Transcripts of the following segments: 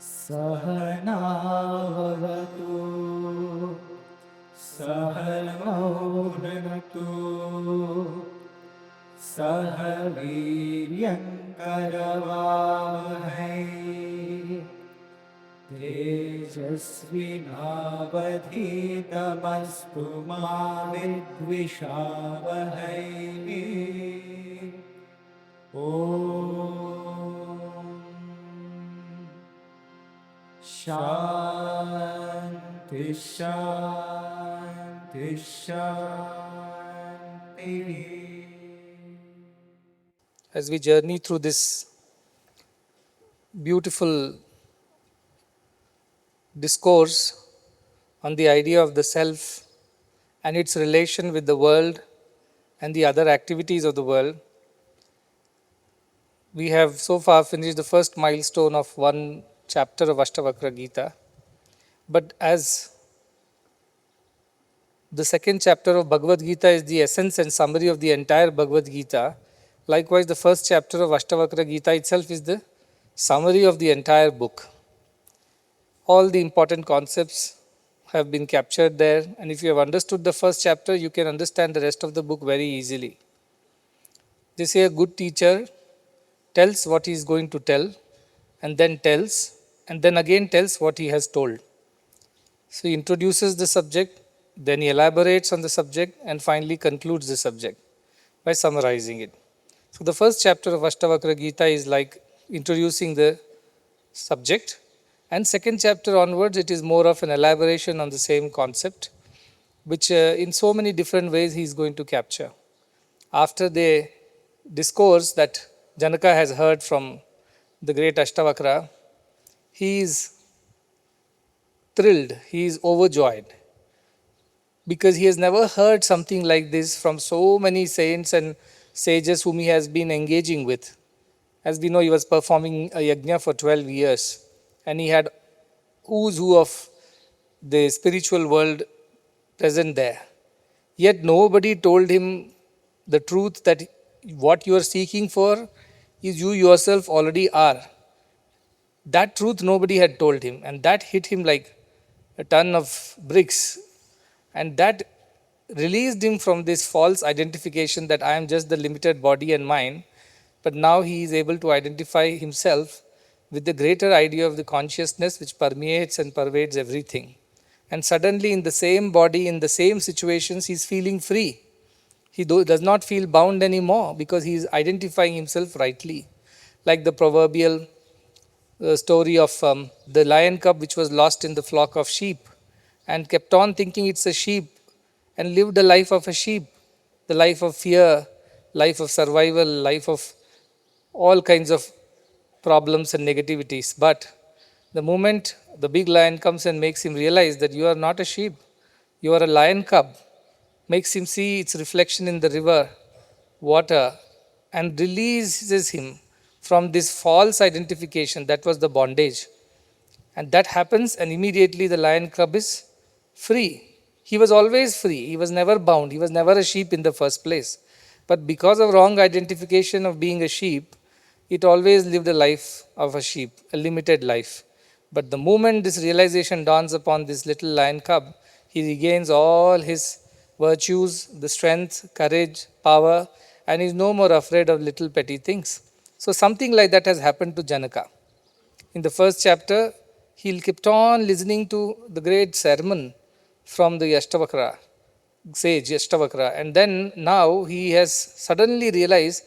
Sahana Vavatu Sahanau Bhunatu Sahaviryankaravahai Tejasvinavadhitamastu ma vidvishavahai. Om Shanti Shanti Shanti. As we journey through this beautiful discourse on the idea of the self and its relation with the world and the other activities of the world, we have so far finished the first milestone of one chapter of Ashtavakra Gita. But as the second chapter of Bhagavad Gita is the essence and summary of the entire Bhagavad Gita, likewise the first chapter of Ashtavakra Gita itself is the summary of the entire book. All the important concepts have been captured there, and if you have understood the first chapter, you can understand the rest of the book very easily. They say a good teacher tells what he is going to tell, and then tells, and then again tells what he has told. So he introduces the subject, then he elaborates on the subject, and finally concludes the subject by summarizing it. So the first chapter of Ashtavakra Gita is like introducing the subject, and second chapter onwards it is more of an elaboration on the same concept, which in so many different ways he is going to capture. After the discourse that Janaka has heard from the great Ashtavakra, he is thrilled, he is overjoyed, because he has never heard something like this from so many saints and sages whom he has been engaging with. As we know, he was performing a yajna for 12 years, and he had who's who of the spiritual world present there. Yet nobody told him the truth that what you are seeking for is you yourself already are. That truth nobody had told him, and that hit him like a ton of bricks, and that released him from this false identification that I am just the limited body and mind. But now he is able to identify himself with the greater idea of the consciousness which permeates and pervades everything. And suddenly in the same body, in the same situations, he is feeling free. He does not feel bound anymore because he is identifying himself rightly. Like the proverbial story of the lion cub which was lost in the flock of sheep and kept on thinking it's a sheep and lived the life of a sheep, the life of fear, life of survival, life of all kinds of problems and negativities. But the moment the big lion comes and makes him realize that you are not a sheep, you are a lion cub, makes him see its reflection in the river, water, and releases him from this false identification that was the bondage. And that happens, and immediately the lion cub is free. He was always free. He was never bound. He was never a sheep in the first place. But because of wrong identification of being a sheep, it always lived a life of a sheep, a limited life. But the moment this realization dawns upon this little lion cub, he regains all his virtues, the strength, courage, power, and is no more afraid of little petty things. So something like that has happened to Janaka. In the first chapter, he kept on listening to the great sermon from the Ashtavakra, sage Ashtavakra, and then now he has suddenly realized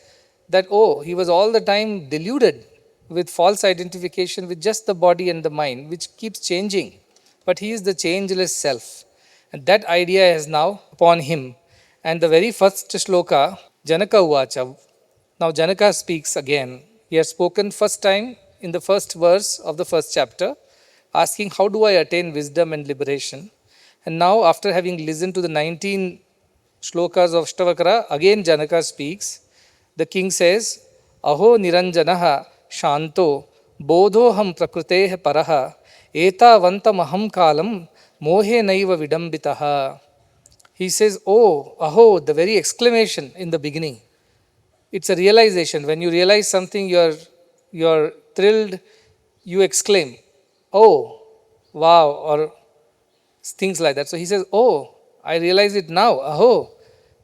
that, oh, he was all the time deluded with false identification with just the body and the mind, which keeps changing. But he is the changeless self. And that idea is now upon him. And the very first shloka, Janaka Uvacha. Now Janaka speaks again. He has spoken first time in the first verse of the first chapter, asking, how do I attain wisdom and liberation? And now, after having listened to the 19 shlokas of Ashtavakra, again Janaka speaks. The king says, Aho niranjanaha shanto bodhoham prakruteha paraha eta vantamaham kalam mohe naiva vidambitaha. He says, oh, aho, the very exclamation in the beginning. It's a realization. When you realize something, you're thrilled, you exclaim, oh, wow, or things like that. So he says, oh, I realize it now. Aho,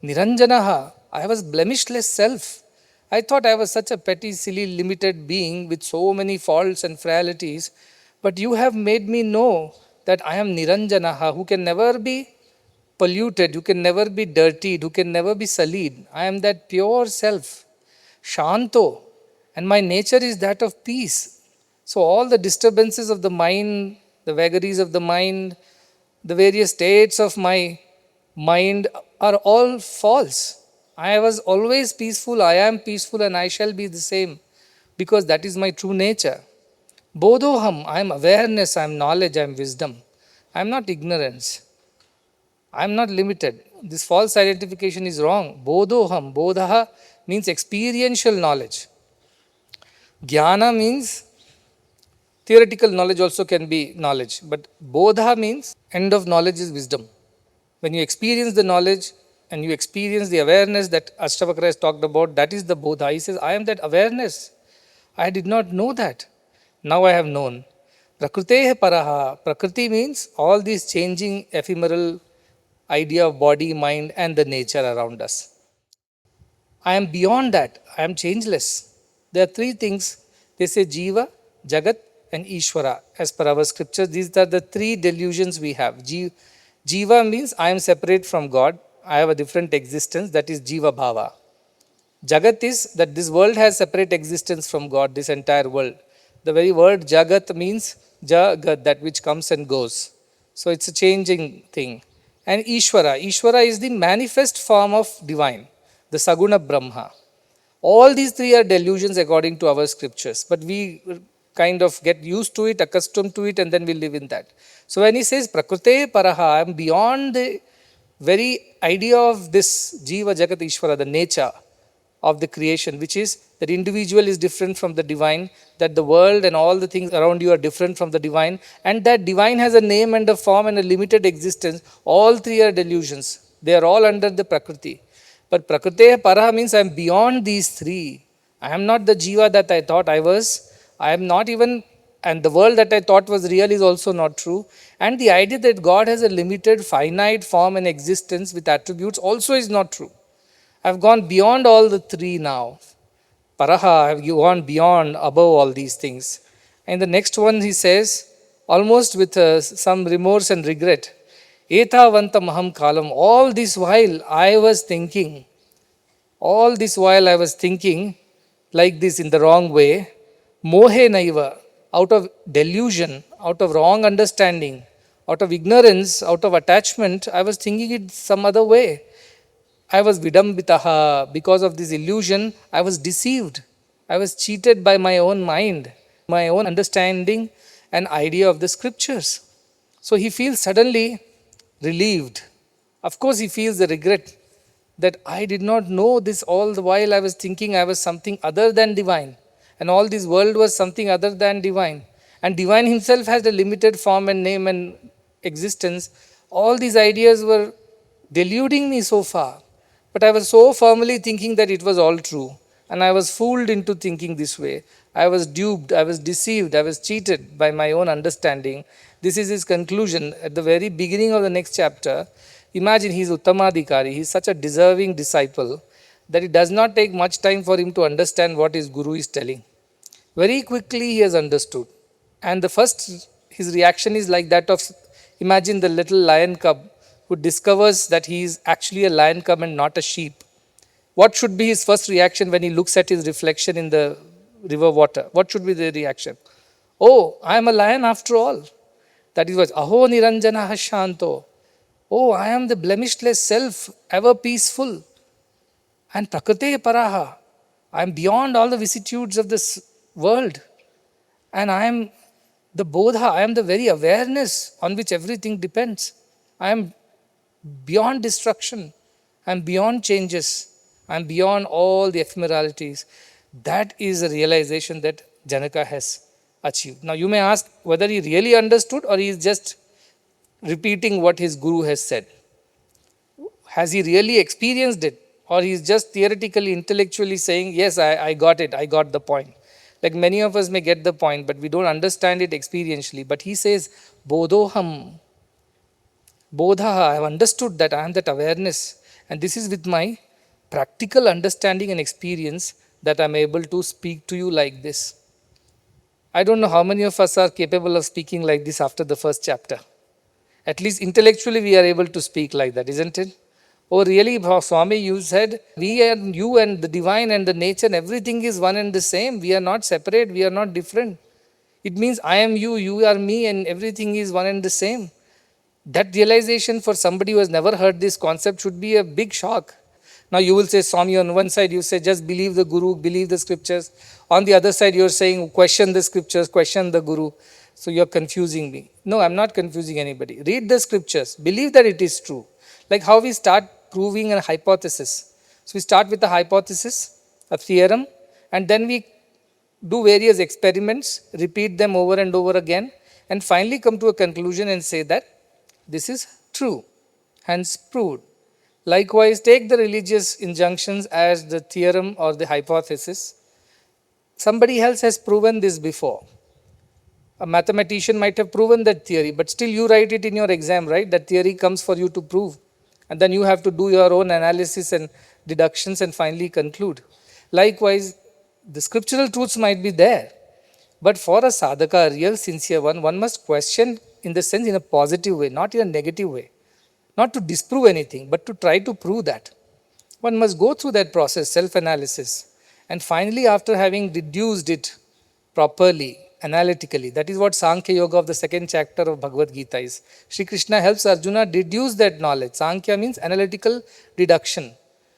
Niranjanaha. I was blemishless self. I thought I was such a petty, silly, limited being with so many faults and frailties. But you have made me know that I am Niranjanaha, who can never be polluted, who can never be dirtied, who can never be sullied. I am that pure self, Shanto, and my nature is that of peace. So all the disturbances of the mind, the vagaries of the mind, the various states of my mind are all false. I was always peaceful, I am peaceful, and I shall be the same because that is my true nature. Bodhoham, I am awareness, I am knowledge, I am wisdom. I am not ignorance. I am not limited. This false identification is wrong. Bodhoham, bodha means experiential knowledge. Jnana means theoretical knowledge also can be knowledge, but bodha means end of knowledge is wisdom. When you experience the knowledge and you experience the awareness that Ashtavakra has talked about, that is the bodha. He says, I am that awareness. I did not know that. Now I have known. Prakriteha paraha. Prakriti means all these changing ephemeral idea of body, mind, and the nature around us. I am beyond that. I am changeless. There are three things. They say Jiva, Jagat, and Ishvara. As per our scriptures, these are the three delusions we have. Jiva means I am separate from God. I have a different existence. That is Jiva Bhava. Jagat is that this world has separate existence from God, this entire world. The very word Jagat means Jagat, that which comes and goes. So it's a changing thing. And Ishvara. Ishvara is the manifest form of divine, the Saguna Brahma. All these three are delusions according to our scriptures, but we kind of get used to it, accustomed to it, and then we live in that. So when he says Prakrite Paraha, I am beyond the very idea of this Jiva Jagat Ishvara, the nature of the creation, which is that individual is different from the divine, that the world and all the things around you are different from the divine, and that divine has a name and a form and a limited existence. All three are delusions. They are all under the Prakriti. But Prakriti Paraha means I am beyond these three. I am not the Jiva that I thought I was. I am not even, and the world that I thought was real is also not true. And the idea that God has a limited, finite form and existence with attributes also is not true. I have gone beyond all the three now. Paraha, I have gone beyond, above all these things. And the next one he says, almost with some remorse and regret, Etavanta Maham Kalam, all this while I was thinking like this in the wrong way, Mohe Naiva, out of delusion, out of wrong understanding, out of ignorance, out of attachment, I was thinking it some other way. I was vidambitaha, because of this illusion, I was deceived. I was cheated by my own mind, my own understanding and idea of the scriptures. So he feels suddenly relieved. Of course, he feels the regret that I did not know this all the while I was thinking I was something other than divine. And all this world was something other than divine. And divine himself has a limited form and name and existence. All these ideas were deluding me so far. But I was so firmly thinking that it was all true. And I was fooled into thinking this way. I was duped, I was deceived, I was cheated by my own understanding. This is his conclusion at the very beginning of the next chapter. Imagine he is Uttamadhikari, he is such a deserving disciple that it does not take much time for him to understand what his guru is telling. Very quickly he has understood. And the first, his reaction is like that of, imagine the little lion cub who discovers that he is actually a lion cub and not a sheep. What should be his first reaction when he looks at his reflection in the river water? What should be the reaction? Oh, I am a lion after all. That is what, Aho Niranjana Shanto. Oh, I am the blemishless self, ever peaceful. And Prakrite Paraha. I am beyond all the vicissitudes of this world. And I am the Bodha, I am the very awareness on which everything depends. I am beyond destruction. I am beyond changes. I am beyond all the ephemeralities. That is a realization that Janaka has achieved. Now you may ask whether he really understood or he is just repeating what his guru has said. Has he really experienced it? Or he's just theoretically, intellectually saying, yes, I got it, I got the point. Like many of us may get the point, but we don't understand it experientially. But he says, Bodhoham, Bodha, I have understood that I am that awareness. And this is with my practical understanding and experience that I'm able to speak to you like this. I don't know how many of us are capable of speaking like this after the first chapter. At least intellectually we are able to speak like that, isn't it? Oh, really, Swami, you said we and you and the divine and the nature and everything is one and the same. We are not separate, we are not different. It means I am you, you are me, and everything is one and the same. That realization for somebody who has never heard this concept should be a big shock. Now you will say, Swami, on one side you say just believe the Guru, believe the scriptures. On the other side you're saying question the scriptures, question the Guru. So you're confusing me. No, I'm not confusing anybody. Read the scriptures, believe that it is true. Like how we start proving a hypothesis. So we start with a hypothesis, a theorem, and then we do various experiments, repeat them over and over again, and finally come to a conclusion and say that this is true, hence proved. Likewise, take the religious injunctions as the theorem or the hypothesis. Somebody else has proven this before. A mathematician might have proven that theory, but still you write it in your exam, right? That theory comes for you to prove. And then you have to do your own analysis and deductions and finally conclude. Likewise, the scriptural truths might be there. But for a sadhaka, a real sincere one must question in the sense in a positive way, not in a negative way. Not to disprove anything, but to try to prove that. One must go through that process, self-analysis. And finally, after having deduced it properly, analytically, that is what Sankhya Yoga of the second chapter of Bhagavad Gita is. Shri Krishna helps Arjuna deduce that knowledge. Sankhya means analytical deduction.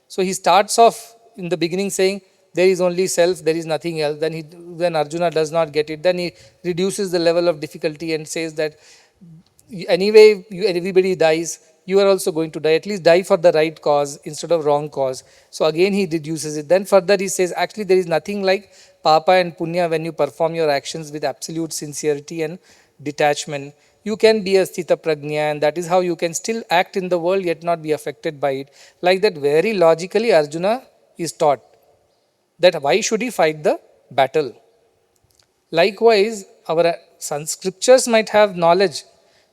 So he starts off in the beginning saying, there is only self, there is nothing else. Then Arjuna does not get it. Then he reduces the level of difficulty and says that anyway, everybody dies. You are also going to die. At least die for the right cause instead of wrong cause. So again he reduces it. Then further he says, actually there is nothing like papa and punya when you perform your actions with absolute sincerity and detachment. You can be a sthita prajna, and that is how you can still act in the world yet not be affected by it. Like that, very logically Arjuna is taught that why should he fight the battle. Likewise, our scriptures might have knowledge,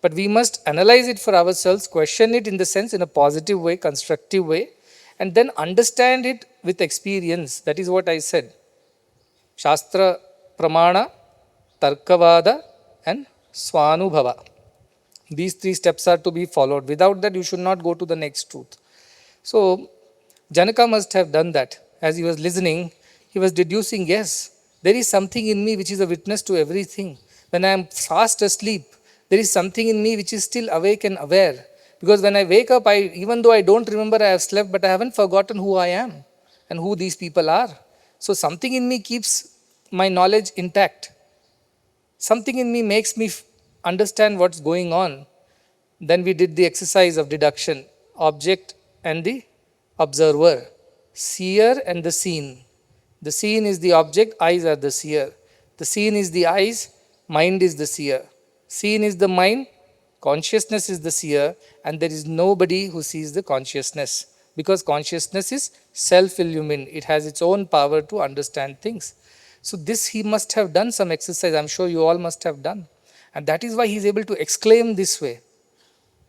but we must analyze it for ourselves, question it in the sense in a positive way, constructive way, and then understand it with experience. That is what I said. Shastra, Pramana, Tarkavada and Swanubhava. These three steps are to be followed. Without that, you should not go to the next truth. So, Janaka must have done that. As he was listening, he was deducing, yes, there is something in me which is a witness to everything. When I am fast asleep, there is something in me which is still awake and aware. Because when I wake up, even though I don't remember I have slept, but I haven't forgotten who I am and who these people are. So something in me keeps my knowledge intact. Something in me makes me understand what's going on. Then we did the exercise of deduction. Object and the observer. Seer and the seen. The seen is the object, eyes are the seer. The seen is the eyes, mind is the seer. Seen is the mind, consciousness is the seer, and there is nobody who sees the consciousness. Because consciousness is self-illumined. It has its own power to understand things. So this he must have done some exercise. I'm sure you all must have done. And that is why he is able to exclaim this way.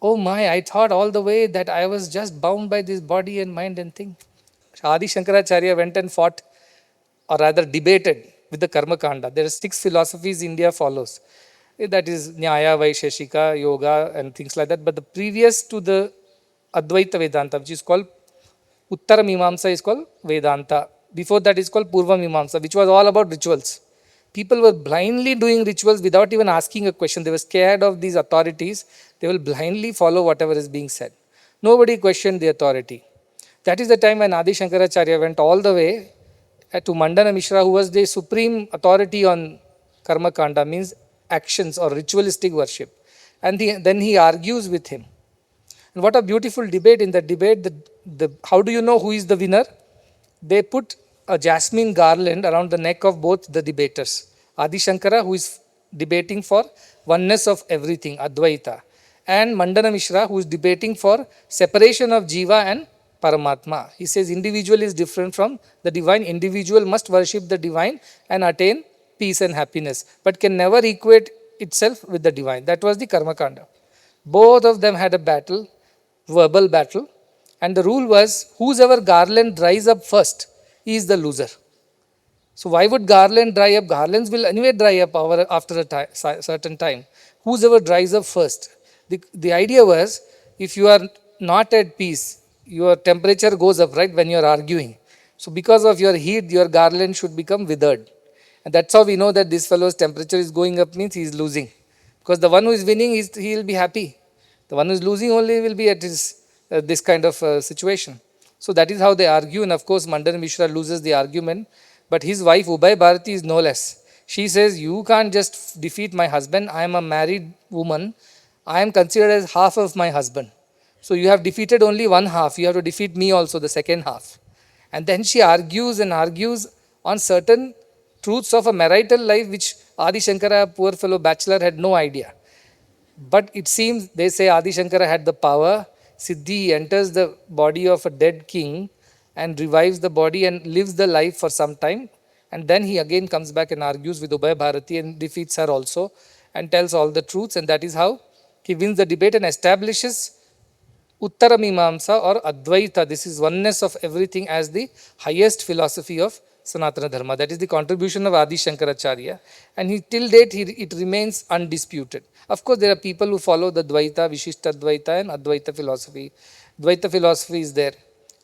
Oh my, I thought all the way that I was just bound by this body and mind and thing. Adi Shankaracharya went and fought, or rather debated with the Karma Kanda. There are 6 philosophies India follows. That is Nyaya, Vaisheshika, Yoga and things like that. But the previous to the Advaita Vedanta, which is called Uttara Mimamsa, is called Vedanta. Before that is called Purva Mimamsa, which was all about rituals. People were blindly doing rituals without even asking a question. They were scared of these authorities. They will blindly follow whatever is being said. Nobody questioned the authority. That is the time when Adi Shankaracharya went all the way to Mandana Mishra, who was the supreme authority on Karma Kanda, means actions or ritualistic worship. And then he argues with him. And what a beautiful debate. In the debate, how do you know who is the winner? They put a jasmine garland around the neck of both the debaters. Adi Shankara, who is debating for oneness of everything, Advaita. and Mandana Mishra, who is debating for separation of Jiva and Paramatma. He says individual is different from the divine. Individual must worship the divine and attain peace and happiness, but can never equate itself with the divine. That was the Karma Kanda. Both of them had a battle, verbal battle, and the rule was whosoever garland dries up first, he is the loser. So why would garland dry up? Garlands will anyway dry up after a certain time. Whosoever dries up first. The idea was, if you are not at peace, your temperature goes up, right, when you are arguing. So because of your heat, your garland should become withered. And that's how we know that this fellow's temperature is going up, means he is losing. Because the one who is winning, he will be happy. The one who is losing only will be at this kind of situation. So that is how they argue. And of course, Mandana Mishra loses the argument. But his wife, Ubhay Bharati, is no less. She says, you can't just defeat my husband. I am a married woman. I am considered as half of my husband. So you have defeated only one half. You have to defeat me also, the second half. And then she argues and argues on certain truths of a marital life, which Adi Shankara, poor fellow bachelor, had no idea. But it seems, they say Adi Shankara had the power. Siddhi enters the body of a dead king and revives the body and lives the life for some time. And then he again comes back and argues with Ubhay Bharati and defeats her also and tells all the truths. And that is how he wins the debate and establishes Uttara Mimamsa or Advaita. This is oneness of everything as the highest philosophy of Sanatana Dharma. That is the contribution of Adi Shankaracharya. And till date, it remains undisputed. Of course, there are people who follow the Dvaita, Vishishta Dvaita and Advaita philosophy. Dvaita philosophy is there,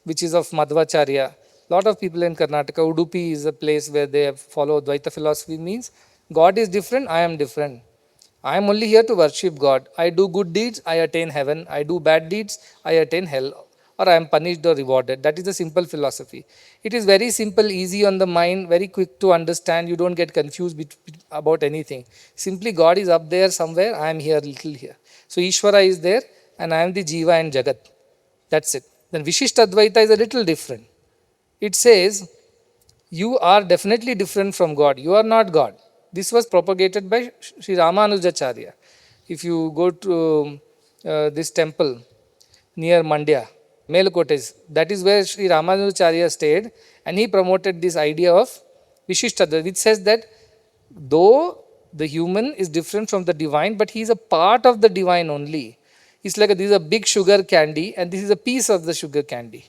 which is of Madhvacharya. A lot of people in Karnataka, Udupi is a place where they follow Dvaita philosophy, means God is different, I am different. I am only here to worship God. I do good deeds, I attain heaven. I do bad deeds, I attain hell. Or I am punished or rewarded. That is the simple philosophy. It is very simple, easy on the mind, very quick to understand. You don't get confused about anything. Simply God is up there somewhere, I am here, little here. So Ishvara is there and I am the Jiva and Jagat. That's it. Then Vishishta Advaita is a little different. It says, you are definitely different from God. You are not God. This was propagated by Sri Ramanujacharya. If you go to this temple near Mandya, Melkotes, that is where Sri Ramanujacharya stayed, and he promoted this idea of Vishishtadvaita, which says that though the human is different from the divine, but he is a part of the divine only. It's like this is a big sugar candy and this is a piece of the sugar candy.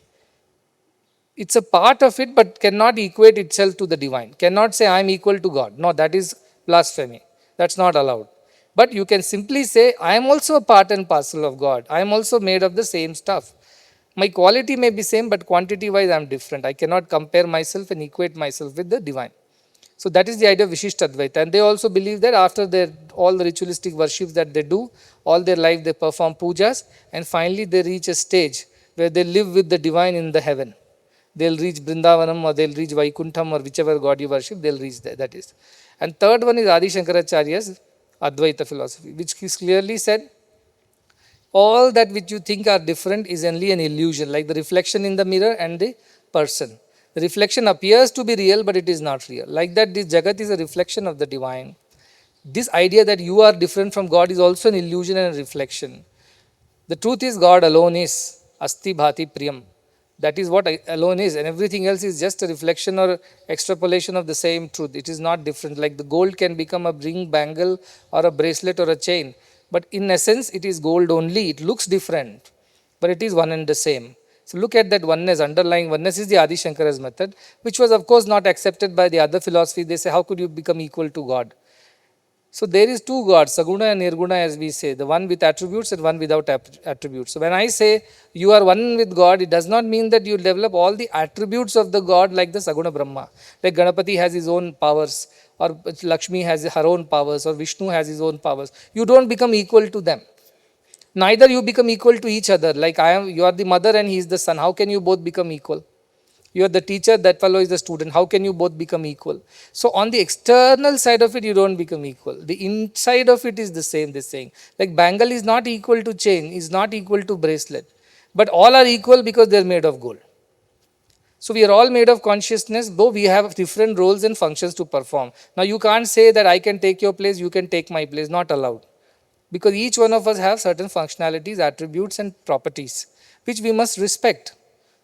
It's a part of it, but cannot equate itself to the divine. Cannot say I am equal to God. No, that is blasphemy. That's not allowed. But you can simply say I am also a part and parcel of God. I am also made of the same stuff. My quality may be same, but quantity wise I am different. I cannot compare myself and equate myself with the divine. So that is the idea of Vishishtadvaita. And they also believe that after all the ritualistic worships that they do, all their life they perform pujas, and finally they reach a stage where they live with the divine in the heaven. They'll reach Brindavanam or they'll reach Vaikuntham or whichever God you worship, they'll reach there. That is. And third one is Adi Shankaracharya's Advaita philosophy, which is clearly said, all that which you think are different is only an illusion, like the reflection in the mirror and the person. The reflection appears to be real, but it is not real. Like that, this Jagat is a reflection of the divine. This idea that you are different from God is also an illusion and a reflection. The truth is God alone is Asti Bhati Priyam. That is what alone is, and everything else is just a reflection or extrapolation of the same truth. It is not different. Like the gold can become a ring, bangle, or a bracelet or a chain, but in essence, it is gold only. It looks different, but it is one and the same. So look at that oneness, underlying oneness is the Adi Shankara's method, which was of course not accepted by the other philosophy. They say, how could you become equal to God? So there is two gods, Saguna and Nirguna, as we say, the one with attributes and one without attributes. So when I say you are one with God, it does not mean that you develop all the attributes of the God like the Saguna Brahma. Like Ganapati has his own powers, or Lakshmi has her own powers, or Vishnu has his own powers. You don't become equal to them. Neither you become equal to each other. Like you are the mother and he is the son. How can you both become equal? You are the teacher, that fellow is the student. How can you both become equal? So on the external side of it, you don't become equal. The inside of it is the same, this saying. Like bangle is not equal to chain, is not equal to bracelet. But all are equal because they are made of gold. So we are all made of consciousness, though we have different roles and functions to perform. Now you can't say that I can take your place, you can take my place. Not allowed. because each one of us have certain functionalities, attributes and properties which we must respect.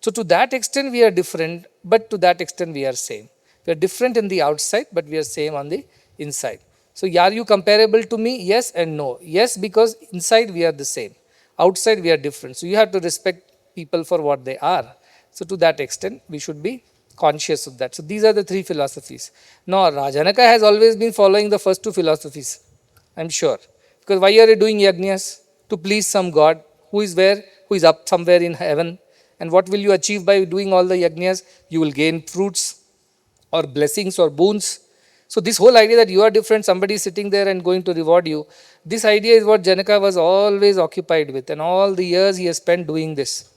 So to that extent we are different, but to that extent we are same. We are different in the outside, but we are same on the inside. So are you comparable to me? Yes and no. Yes, because inside we are the same, outside we are different. So you have to respect people for what they are. So to that extent we should be conscious of that. So these are the three philosophies. Now Janaka has always been following the first two philosophies, I'm sure. Because why are you doing yajnas? To please some God who is where? Who is up somewhere in heaven. And what will you achieve by doing all the yajnas? You will gain fruits or blessings or boons. So this whole idea that you are different, somebody is sitting there and going to reward you, this idea is what Janaka was always occupied with, and all the years he has spent doing this.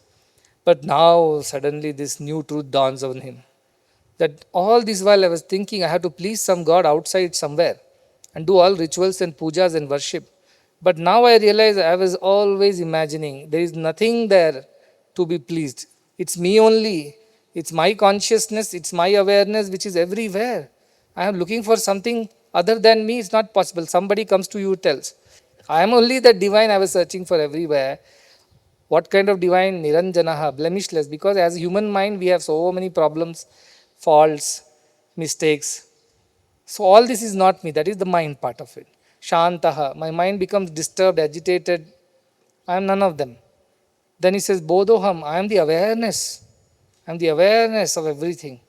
But now suddenly this new truth dawns on him. That all this while I was thinking I have to please some God outside somewhere and do all rituals and pujas and worship. But now I realize I was always imagining there is nothing there to be pleased. It's me only. It's my consciousness, it's my awareness which is everywhere. I am looking for something other than me, it's not possible. Somebody comes to you, tells. I am only that divine I was searching for everywhere. What kind of divine? Niranjanaha, blemishless. Because as human mind we have so many problems, faults, mistakes. So all this is not me, that is the mind part of it. Shantaha, my mind becomes disturbed, agitated. I am none of them. Then he says, Bodhoham, I am the awareness. I am the awareness of everything.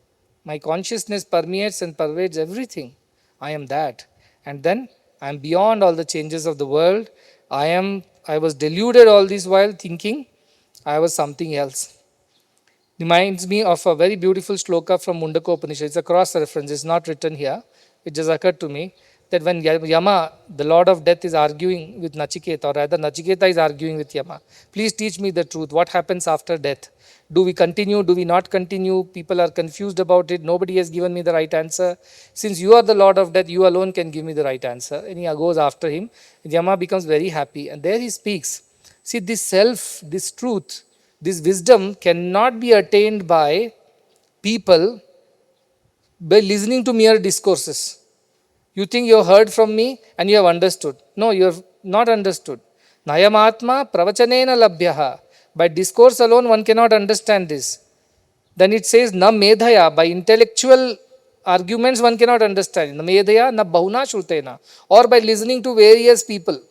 My consciousness permeates and pervades everything. I am that. And then I am beyond all the changes of the world. I was deluded all this while thinking I was something else. Reminds me of a very beautiful shloka from Mundaka Upanishad. It's a cross reference, it's not written here. It just occurred to me that when Yama, the Lord of Death, is arguing with Nachiketa, or rather Nachiketa is arguing with Yama, please teach me the truth. What happens after death? Do we continue? Do we not continue? People are confused about it. Nobody has given me the right answer. Since you are the Lord of Death, you alone can give me the right answer. And he goes after him. Yama becomes very happy. And there he speaks. See, this self, this truth, this wisdom cannot be attained by people by listening to mere discourses. You think you have heard from me and you have understood. No, you have not understood. Nayamatma pravachanena labhyaha. By discourse alone one cannot understand this. Then it says na medhaya. By intellectual arguments one cannot understand. Na medhaya na bahuna shrutena. Or by listening to various people.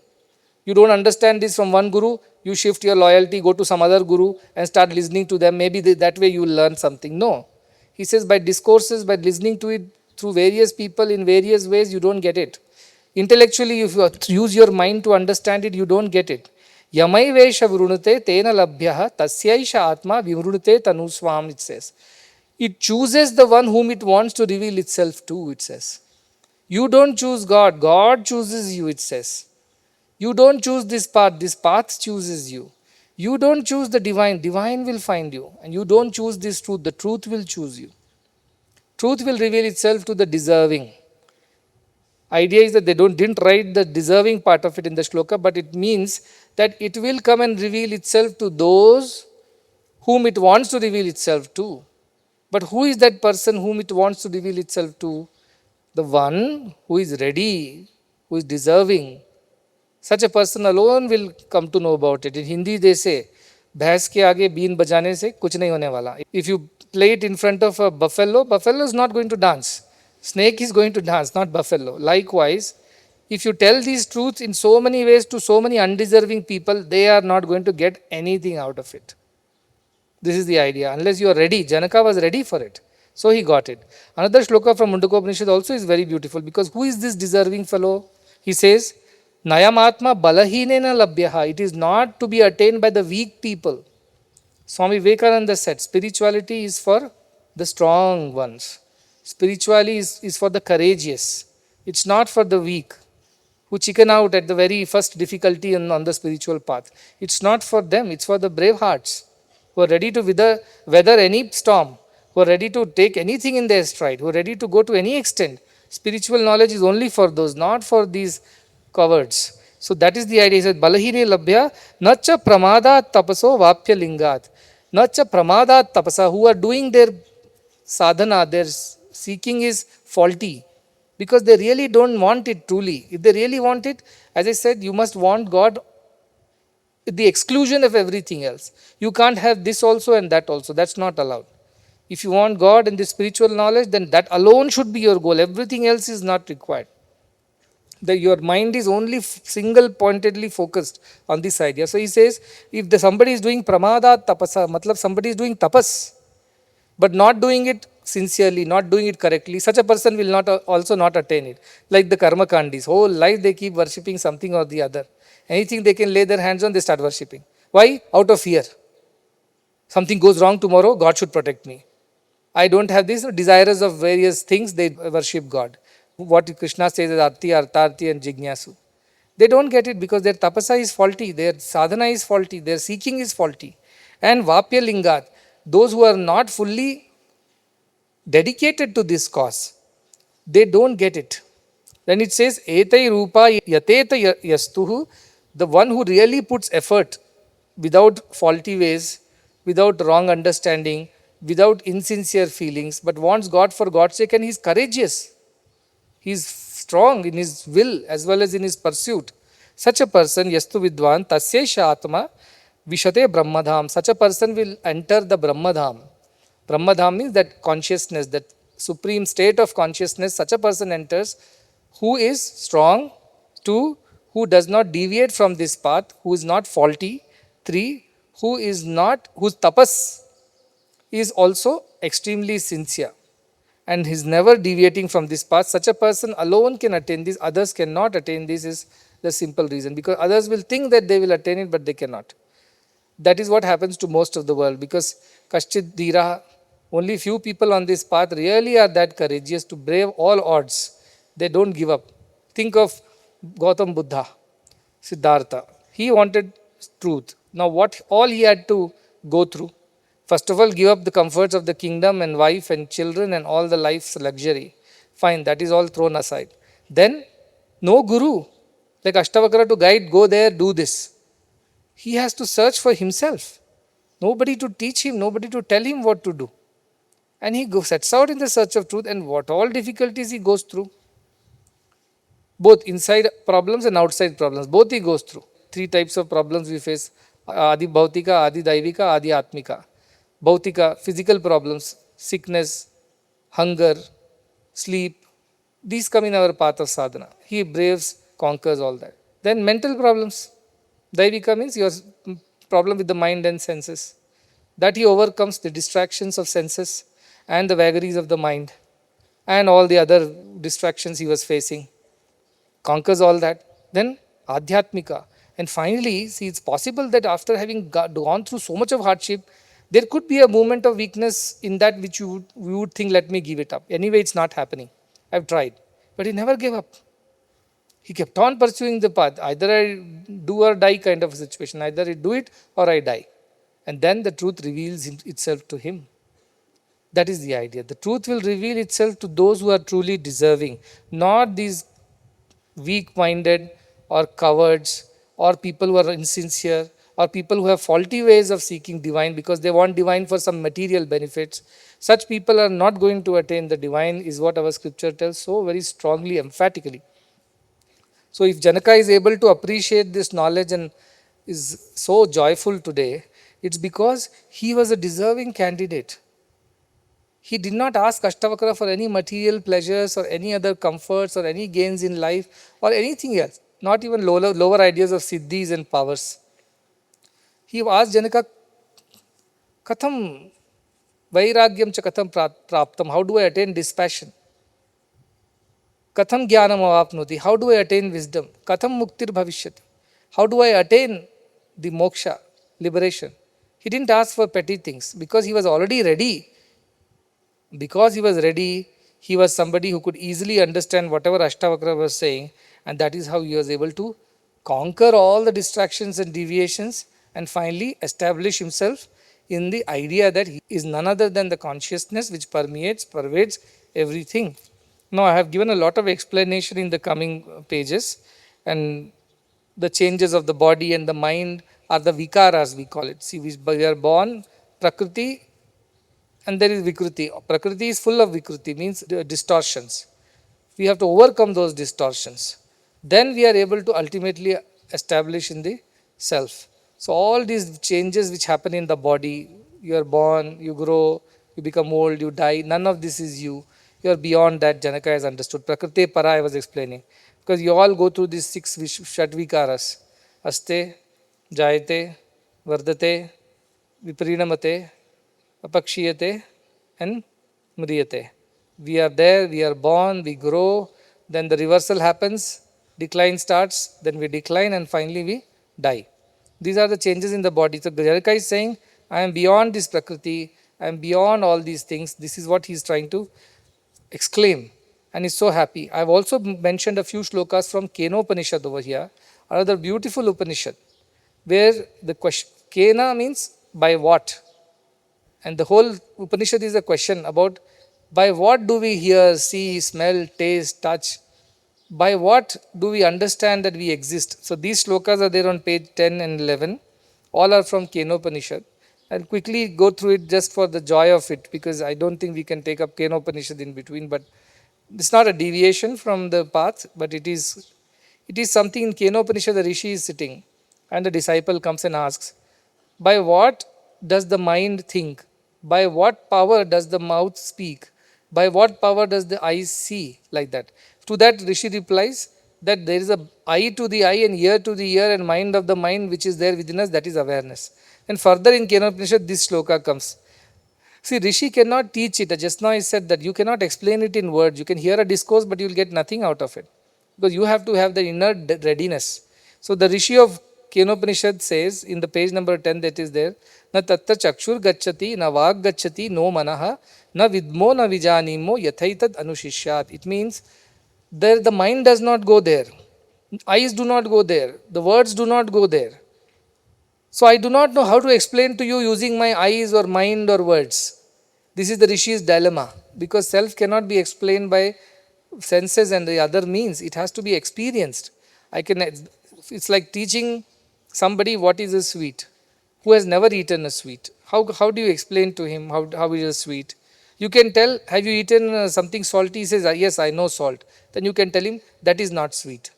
You don't understand this from one guru, you shift your loyalty, go to some other guru and start listening to them. Maybe that way you will learn something. No. He says by discourses, by listening to it through various people in various ways, you don't get it. Intellectually, if you use your mind to understand it, you don't get it. Yamai vesha vrunute tena labhyaha tasyaisha atma vivrunute tanuswam, it says. It chooses the one whom it wants to reveal itself to, it says. You don't choose God, God chooses you, it says. You don't choose this path chooses you. You don't choose the divine, divine will find you. And you don't choose this truth, the truth will choose you. Truth will reveal itself to the deserving. Idea is that they didn't write the deserving part of it in the shloka, but it means that it will come and reveal itself to those whom it wants to reveal itself to. But who is that person whom it wants to reveal itself to? The one who is ready, who is deserving. Such a person alone will come to know about it. In Hindi they say, भैंस के आगे been बजाने से कुछ नहीं होने वाला. If you play it in front of a buffalo, buffalo is not going to dance. Snake is going to dance, not buffalo. Likewise, if you tell these truths in so many ways to so many undeserving people, they are not going to get anything out of it. This is the idea. Unless you are ready. Janaka was ready for it. So he got it. Another shloka from Mundaka Upanishad also is very beautiful, because who is this deserving fellow? He says, Nayamatma balahinena labhyaha. It is not to be attained by the weak people. Swami Vivekananda said, spirituality is for the strong ones. Spirituality is for the courageous. It's not for the weak, who chicken out at the very first difficulty on the spiritual path. It's not for them, it's for the brave hearts, who are ready to weather any storm, who are ready to take anything in their stride, who are ready to go to any extent. Spiritual knowledge is only for those, not for these cowards. So that is the idea. He said, Balahine labhya nacha pramadat tapaso vapya lingat. Nacha pramadat tapasa, who are doing their sadhana, their seeking is faulty. because they really don't want it truly. If they really want it, as I said, you must want God with the exclusion of everything else. You can't have this also and that also. That's not allowed. If you want God and the spiritual knowledge, then that alone should be your goal. Everything else is not required. Your mind is only single pointedly focused on this idea. So he says, if somebody is doing pramada tapasa, matlab somebody is doing tapas, but not doing it sincerely, not doing it correctly, such a person will not also not attain it. Like the karma kandis, whole life they keep worshipping something or the other. Anything they can lay their hands on, they start worshipping. Why? Out of fear. Something goes wrong tomorrow, God should protect me. I don't have these desires of various things, they worship God. What Krishna says is Arti, Artarti and Jignasu. They don't get it because their tapasa is faulty, their sadhana is faulty, their seeking is faulty. And Vapya Lingat, those who are not fully dedicated to this cause, they don't get it. Then it says, Etai Rupa Yateta Yastuhu, the one who really puts effort without faulty ways, without wrong understanding, without insincere feelings, but wants God for God's sake, and he's courageous. He's strong in his will as well as in his pursuit. Such a person, Yastu Vidwan, Tasyesha Atma, Vishate Brahmadham. Such a person will enter the Brahmadham. Brahmadham means that consciousness, that supreme state of consciousness. Such a person enters who is strong. 2, who does not deviate from this path, who is not faulty. 3, whose tapas is also extremely sincere and is never deviating from this path. Such a person alone can attain this, others cannot attain this, is the simple reason. Because others will think that they will attain it, but they cannot. That is what happens to most of the world, because Kashchit Dhira, only few people on this path really are that courageous to brave all odds. They don't give up. Think of Gautam Buddha, Siddhartha. He wanted truth. Now what all he had to go through? First of all, give up the comforts of the kingdom and wife and children and all the life's luxury. Fine, that is all thrown aside. Then, no guru, like Ashtavakra to guide, go there, do this. He has to search for himself. Nobody to teach him, nobody to tell him what to do. And he sets out in the search of truth, and what all difficulties he goes through. Both inside problems and outside problems, both he goes through. 3 types of problems we face: Adi Bhautika, Adi Daivika, Adi Atmika. Bhautika, physical problems, sickness, hunger, sleep, these come in our path of sadhana. He braves, conquers all that. Then mental problems. Daivika means your problem with the mind and senses. That he overcomes the distractions of senses and the vagaries of the mind and all the other distractions he was facing. Conquers all that. Then Adhyatmika. And finally, see, it's possible that after having gone through so much of hardship, there could be a moment of weakness in that which you would think, let me give it up. Anyway, it's not happening. I've tried. But he never gave up. He kept on pursuing the path. Either I do or die kind of a situation. Either I do it or I die. And then the truth reveals itself to him. That is the idea. The truth will reveal itself to those who are truly deserving, not these weak-minded or cowards or people who are insincere or people who have faulty ways of seeking divine because they want divine for some material benefits. Such people are not going to attain the divine, is what our scripture tells so very strongly, emphatically. So if Janaka is able to appreciate this knowledge and is so joyful today, it's because he was a deserving candidate. He did not ask Ashtavakra for any material pleasures or any other comforts or any gains in life or anything else, not even lower ideas of siddhis and powers. He asked Janaka, Katham vairagyam cha katham praptam, how do I attain dispassion? Katham jnanam avapnoti, how do I attain wisdom? Katham muktir bhavishyati, how do I attain the moksha, liberation? He didn't ask for petty things because he was already ready. Because he was ready, he was somebody who could easily understand whatever Ashtavakra was saying, and that is how he was able to conquer all the distractions and deviations and finally establish himself in the idea that he is none other than the consciousness which pervades everything. Now, I have given a lot of explanation in the coming pages, and the changes of the body and the mind are the vikaras, we call it. See, we are born, prakriti, and there is vikruti. Prakriti is full of vikruti, means distortions. We have to overcome those distortions. Then we are able to ultimately establish in the self. So all these changes which happen in the body, you are born, you grow, you become old, you die, none of this is you. You are beyond that. Janaka has understood. Prakriti para I was explaining. Because you all go through these six shatvikaras. Aste, jayate, vardate, viparinamate, apakshiyate, and mriyate. We are there, we are born, we grow, then the reversal happens, decline starts, then we decline, and finally we die. These are the changes in the body. So Janaka is saying, I am beyond this Prakriti, I am beyond all these things. This is what he is trying to exclaim, and is so happy. I have also mentioned a few shlokas from Kenopanishad over here, another beautiful Upanishad, where the question, Kena means by what? And the whole Upanishad is a question about by what do we hear, see, smell, taste, touch? By what do we understand that we exist? So these shlokas are there on page 10 and 11. All are from Kenopanishad. I'll quickly go through it just for the joy of it, because I don't think we can take up Kenopanishad in between. But it's not a deviation from the path, but it is something in Kenopanishad. The Rishi is sitting and the disciple comes and asks, by what does the mind think? By what power does the mouth speak? By what power does the eye see? Like that. To that Rishi replies that there is a eye to the eye and ear to the ear and mind of the mind which is there within us, that is awareness. And further in Kenopanishad this shloka comes. See, Rishi cannot teach it. Just now I said that you cannot explain it in words. You can hear a discourse but you will get nothing out of it. Because you have to have the inner readiness. So the Rishi of Kenopanishad says in the page number 10 that is there, na tatta chakshur gacchati, na vag gacchati, no manaha, na vidmo na vijanimo, yathaitad anushishyat. It means there the mind does not go there. Eyes do not go there. The words do not go there. So I do not know how to explain to you using my eyes or mind or words. This is the Rishi's dilemma, because self cannot be explained by senses and the other means. It has to be experienced. It's like teaching somebody what is a sweet, who has never eaten a sweet. How do you explain to him how is a sweet? You can tell, have you eaten something salty? He says, yes, I know salt. Then you can tell him, that is not sweet.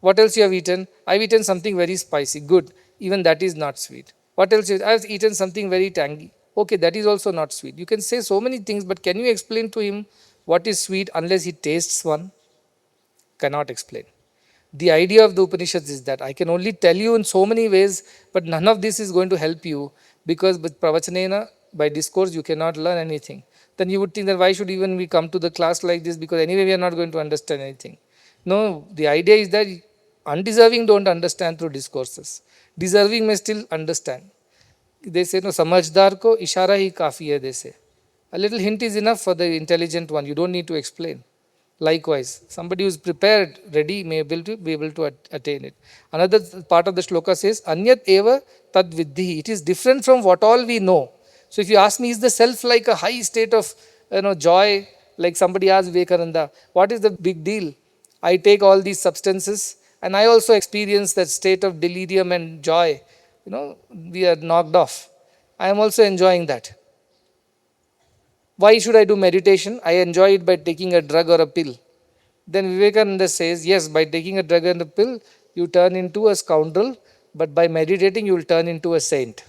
What else you have eaten? I've eaten something very spicy. Good. Even that is not sweet. What else? I've eaten something very tangy. Okay, that is also not sweet. You can say so many things, but can you explain to him what is sweet unless he tastes one? Cannot explain. The idea of the Upanishads is that I can only tell you in so many ways, but none of this is going to help you, because with pravachanena, by discourse, you cannot learn anything. Then you would think that why should even we come to the class like this, because anyway we are not going to understand anything. No, the idea is that undeserving don't understand through discourses. Deserving may still understand. They say, no, samajhdar ko ishara hi kafi hai, they say. A little hint is enough for the intelligent one. You don't need to explain. Likewise, somebody who is prepared, ready, may be able to attain it. Another part of the shloka says, Anyat eva tad viddhi. It is different from what all we know. So if you ask me, is the self like a high state of joy? Like somebody asked Vivekananda, what is the big deal? I take all these substances and I also experience that state of delirium and joy. We are knocked off. I am also enjoying that. Why should I do meditation? I enjoy it by taking a drug or a pill. Then Vivekananda says, yes, by taking a drug and a pill, you turn into a scoundrel, but by meditating, you will turn into a saint.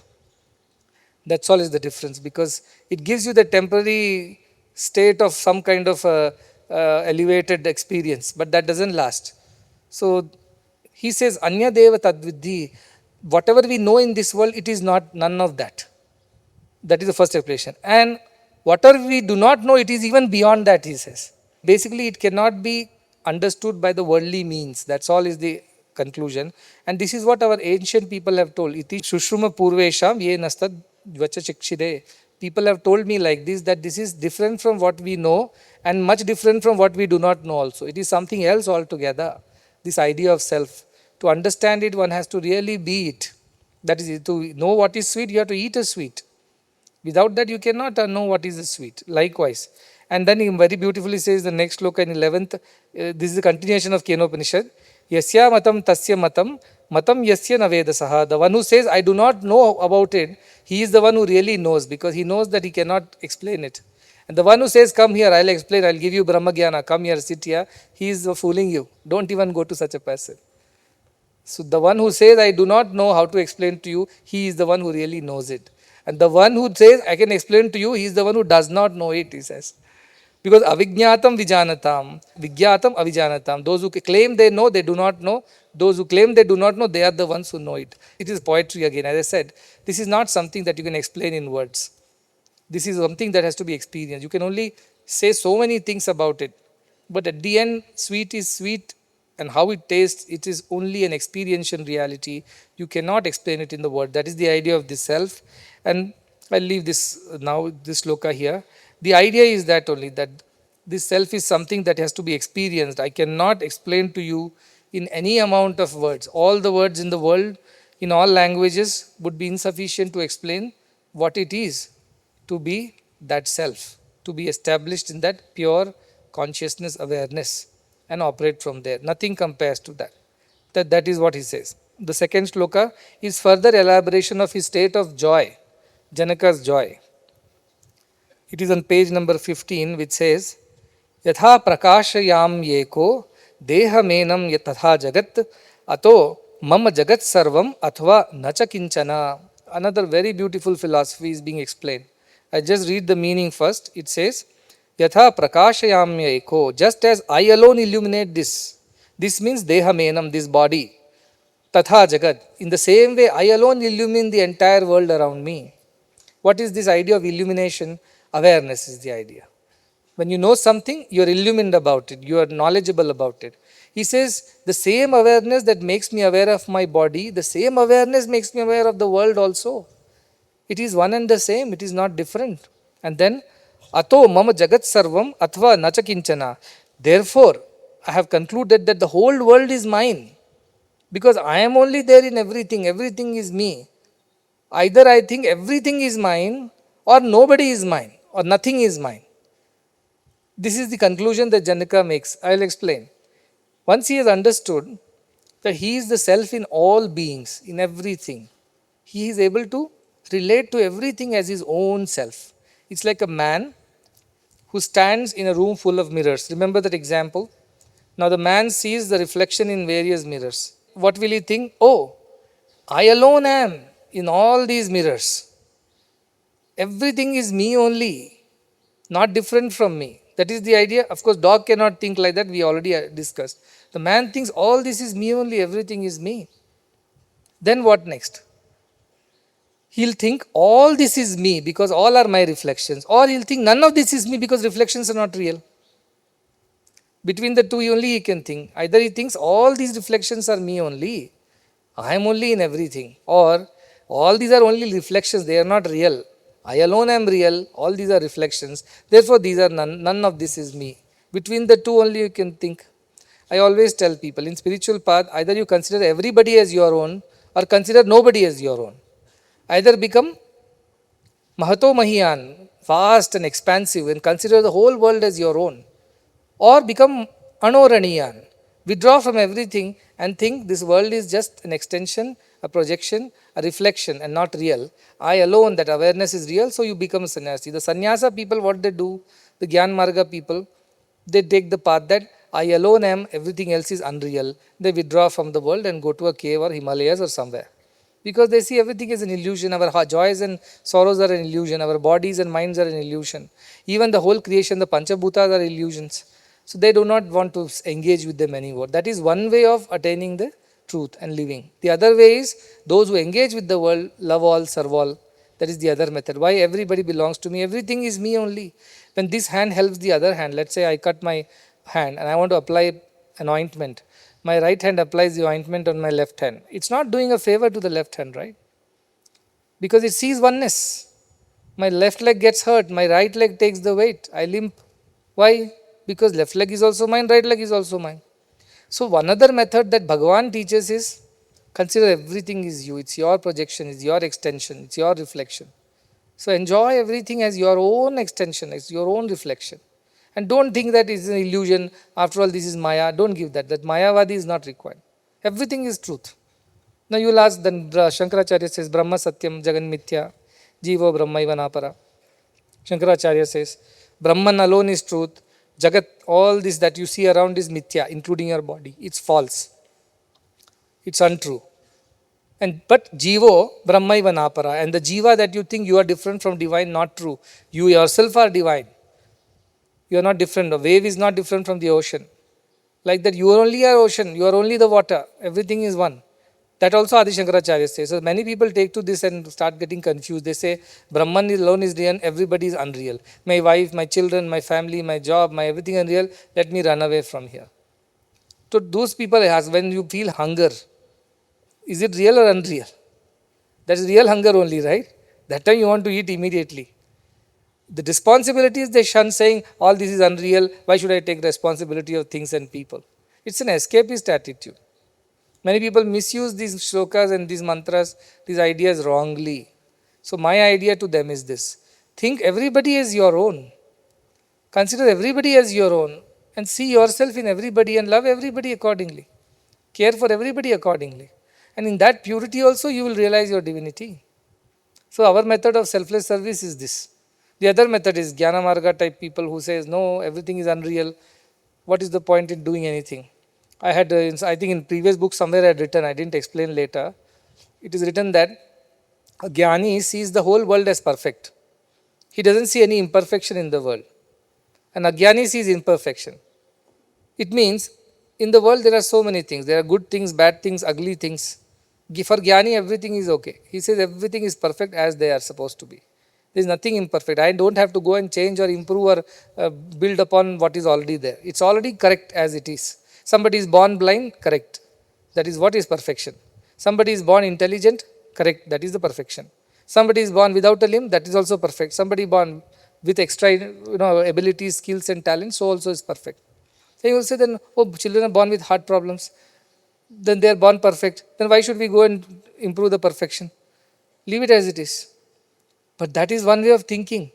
That's all is the difference, because it gives you the temporary state of some kind of elevated experience, but that doesn't last. So he says, Anya deva tadviddhi. Whatever we know in this world, it is not none of that. That is the first explanation. And whatever we do not know, it is even beyond that, he says. Basically, it cannot be understood by the worldly means. That's all is the conclusion. And this is what our ancient people have told. Iti shushruma purvesham ye nastad dvacha chikshire. People have told me like this, that this is different from what we know and much different from what we do not know also. It is something else altogether. This idea of self. To understand it, one has to really be it. That is, to know what is sweet, you have to eat a sweet. Without that, you cannot know what is a sweet. Likewise. And then he very beautifully says the next sloka in 11th, this is the continuation of Kenopanishad. Yasya matam tasya matam, matam yasya navedasaha. The one who says, I do not know about it, he is the one who really knows, because he knows that he cannot explain it. And the one who says, come here, I'll explain, I'll give you Brahma Jnana, come here, sit here, he is fooling you. Don't even go to such a person. So the one who says, I do not know how to explain to you, he is the one who really knows it. And the one who says, I can explain to you, he is the one who does not know it, he says. Because avijñātam vijanatam, vijñātam avijanatam. Those who claim they know, they do not know. Those who claim they do not know, they are the ones who know it. It is poetry again. As I said, this is not something that you can explain in words. This is something that has to be experienced. You can only say so many things about it. But at the end, sweet is sweet, and how it tastes, it is only an experiential reality. You cannot explain it in the word. That is the idea of this self. And I'll leave this now, this sloka here. The idea is that only, that this self is something that has to be experienced. I cannot explain to you in any amount of words. All the words in the world, in all languages, would be insufficient to explain what it is to be that self, to be established in that pure consciousness awareness and operate from there. Nothing compares to that. That is what he says. The second sloka is further elaboration of his state of joy, Janaka's joy. It is on page number 15, which says, Yatha prakashayam yeko deha menam yatha jagat ato mama jagat sarvam athva nacha kinchana. Another very beautiful philosophy is being explained. I just read the meaning first. It says, Yatha prakashayam eko, just as I alone illuminate this. This means deha menam, this body. Tatha jagat. In the same way, I alone illumine the entire world around me. What is this idea of illumination? Awareness is the idea. When you know something, you are illumined about it, you are knowledgeable about it. He says, the same awareness that makes me aware of my body, the same awareness makes me aware of the world also. It is one and the same, it is not different. And then, Ato mama jagat sarvam athva nacha kinchana. Therefore, I have concluded that the whole world is mine. Because I am only there in everything, everything is me. Either I think everything is mine, or nobody is mine, or nothing is mine. This is the conclusion that Janaka makes. I will explain. Once he has understood that he is the self in all beings, in everything, he is able to relate to everything as his own self. It's like a man who stands in a room full of mirrors. Remember that example? Now the man sees the reflection in various mirrors. What will he think? Oh, I alone am in all these mirrors. Everything is me only, not different from me. That is the idea. Of course, dog cannot think like that. We already discussed. The man thinks all this is me only, everything is me. Then what next? He'll think all this is me because all are my reflections. Or he'll think none of this is me because reflections are not real. Between the two only he can think. Either he thinks all these reflections are me only, I am only in everything. Or all these are only reflections, they are not real. I alone am real, all these are reflections. Therefore, these are none of this is me. Between the two only you can think. I always tell people, in spiritual path, either you consider everybody as your own or consider nobody as your own. Either become Mahato Mahiyan, vast and expansive, and consider the whole world as your own. Or become Anoraniyan, withdraw from everything and think this world is just an extension, a projection, a reflection and not real. I alone, that awareness is real, so you become a sannyasi. The sannyasa people, what they do, the Gyan Marga people, they take the path that I alone am, everything else is unreal. They withdraw from the world and go to a cave or Himalayas or somewhere. Because they see everything is an illusion, our joys and sorrows are an illusion, our bodies and minds are an illusion. Even the whole creation, the Panchabhutas are illusions. So they do not want to engage with them anymore. That is one way of attaining the truth and living. The other way is those who engage with the world, love all, serve all. That is the other method. Why everybody belongs to me? Everything is me only. When this hand helps the other hand, let's say I cut my hand and I want to apply an ointment. My right hand applies the ointment on my left hand. It's not doing a favor to the left hand, right? Because it sees oneness. My left leg gets hurt, my right leg takes the weight, I limp. Why? Because left leg is also mine, right leg is also mine. So one other method that Bhagavan teaches is, consider everything is you, it's your projection, it's your extension, it's your reflection. So enjoy everything as your own extension, as your own reflection. And don't think that it's an illusion, after all this is Maya, don't give that. That Mayavadi is not required. Everything is truth. Now you will ask, then Shankaracharya says, Brahma Satyam Jagan Mithya, Jivo Brahmaiva Napara. Shankaracharya says, Brahman alone is truth. Jagat, all this that you see around is mithya, including your body. It's false. It's untrue. And but Jivo, Brahmaiva Napara. And the Jiva that you think you are different from divine, not true. You yourself are divine. You are not different. The wave is not different from the ocean. Like that, you are only our ocean. You are only the water. Everything is one. That also Adi Shankaracharya says. So many people take to this and start getting confused. They say Brahman alone is real, everybody is unreal. My wife, my children, my family, my job, my everything unreal. Let me run away from here. So those people ask, when you feel hunger, is it real or unreal? That is real hunger only, right? That time you want to eat immediately. The responsibility is they shun, saying all this is unreal. Why should I take responsibility of things and people? It's an escapist attitude. Many people misuse these shlokas and these mantras, these ideas wrongly. So my idea to them is this. Think everybody as your own. Consider everybody as your own and see yourself in everybody and love everybody accordingly. Care for everybody accordingly. And in that purity also you will realize your divinity. So our method of selfless service is this. The other method is Jnana Marga type people who says, no, everything is unreal. What is the point in doing anything? I had, I think in previous book somewhere I had written, I didn't explain later. It is written that a Jnani sees the whole world as perfect. He doesn't see any imperfection in the world. An Ajnani sees imperfection. It means in the world there are so many things. There are good things, bad things, ugly things. For Jnani everything is okay. He says everything is perfect as they are supposed to be. There is nothing imperfect. I don't have to go and change or improve or build upon what is already there. It's already correct as it is. Somebody is born blind, correct. That is what is perfection. Somebody is born intelligent, correct. That is the perfection. Somebody is born without a limb, that is also perfect. Somebody born with extra abilities, skills and talents, so also is perfect. Then you will say then, oh, children are born with heart problems. Then they are born perfect. Then why should we go and improve the perfection? Leave it as it is. But that is one way of thinking.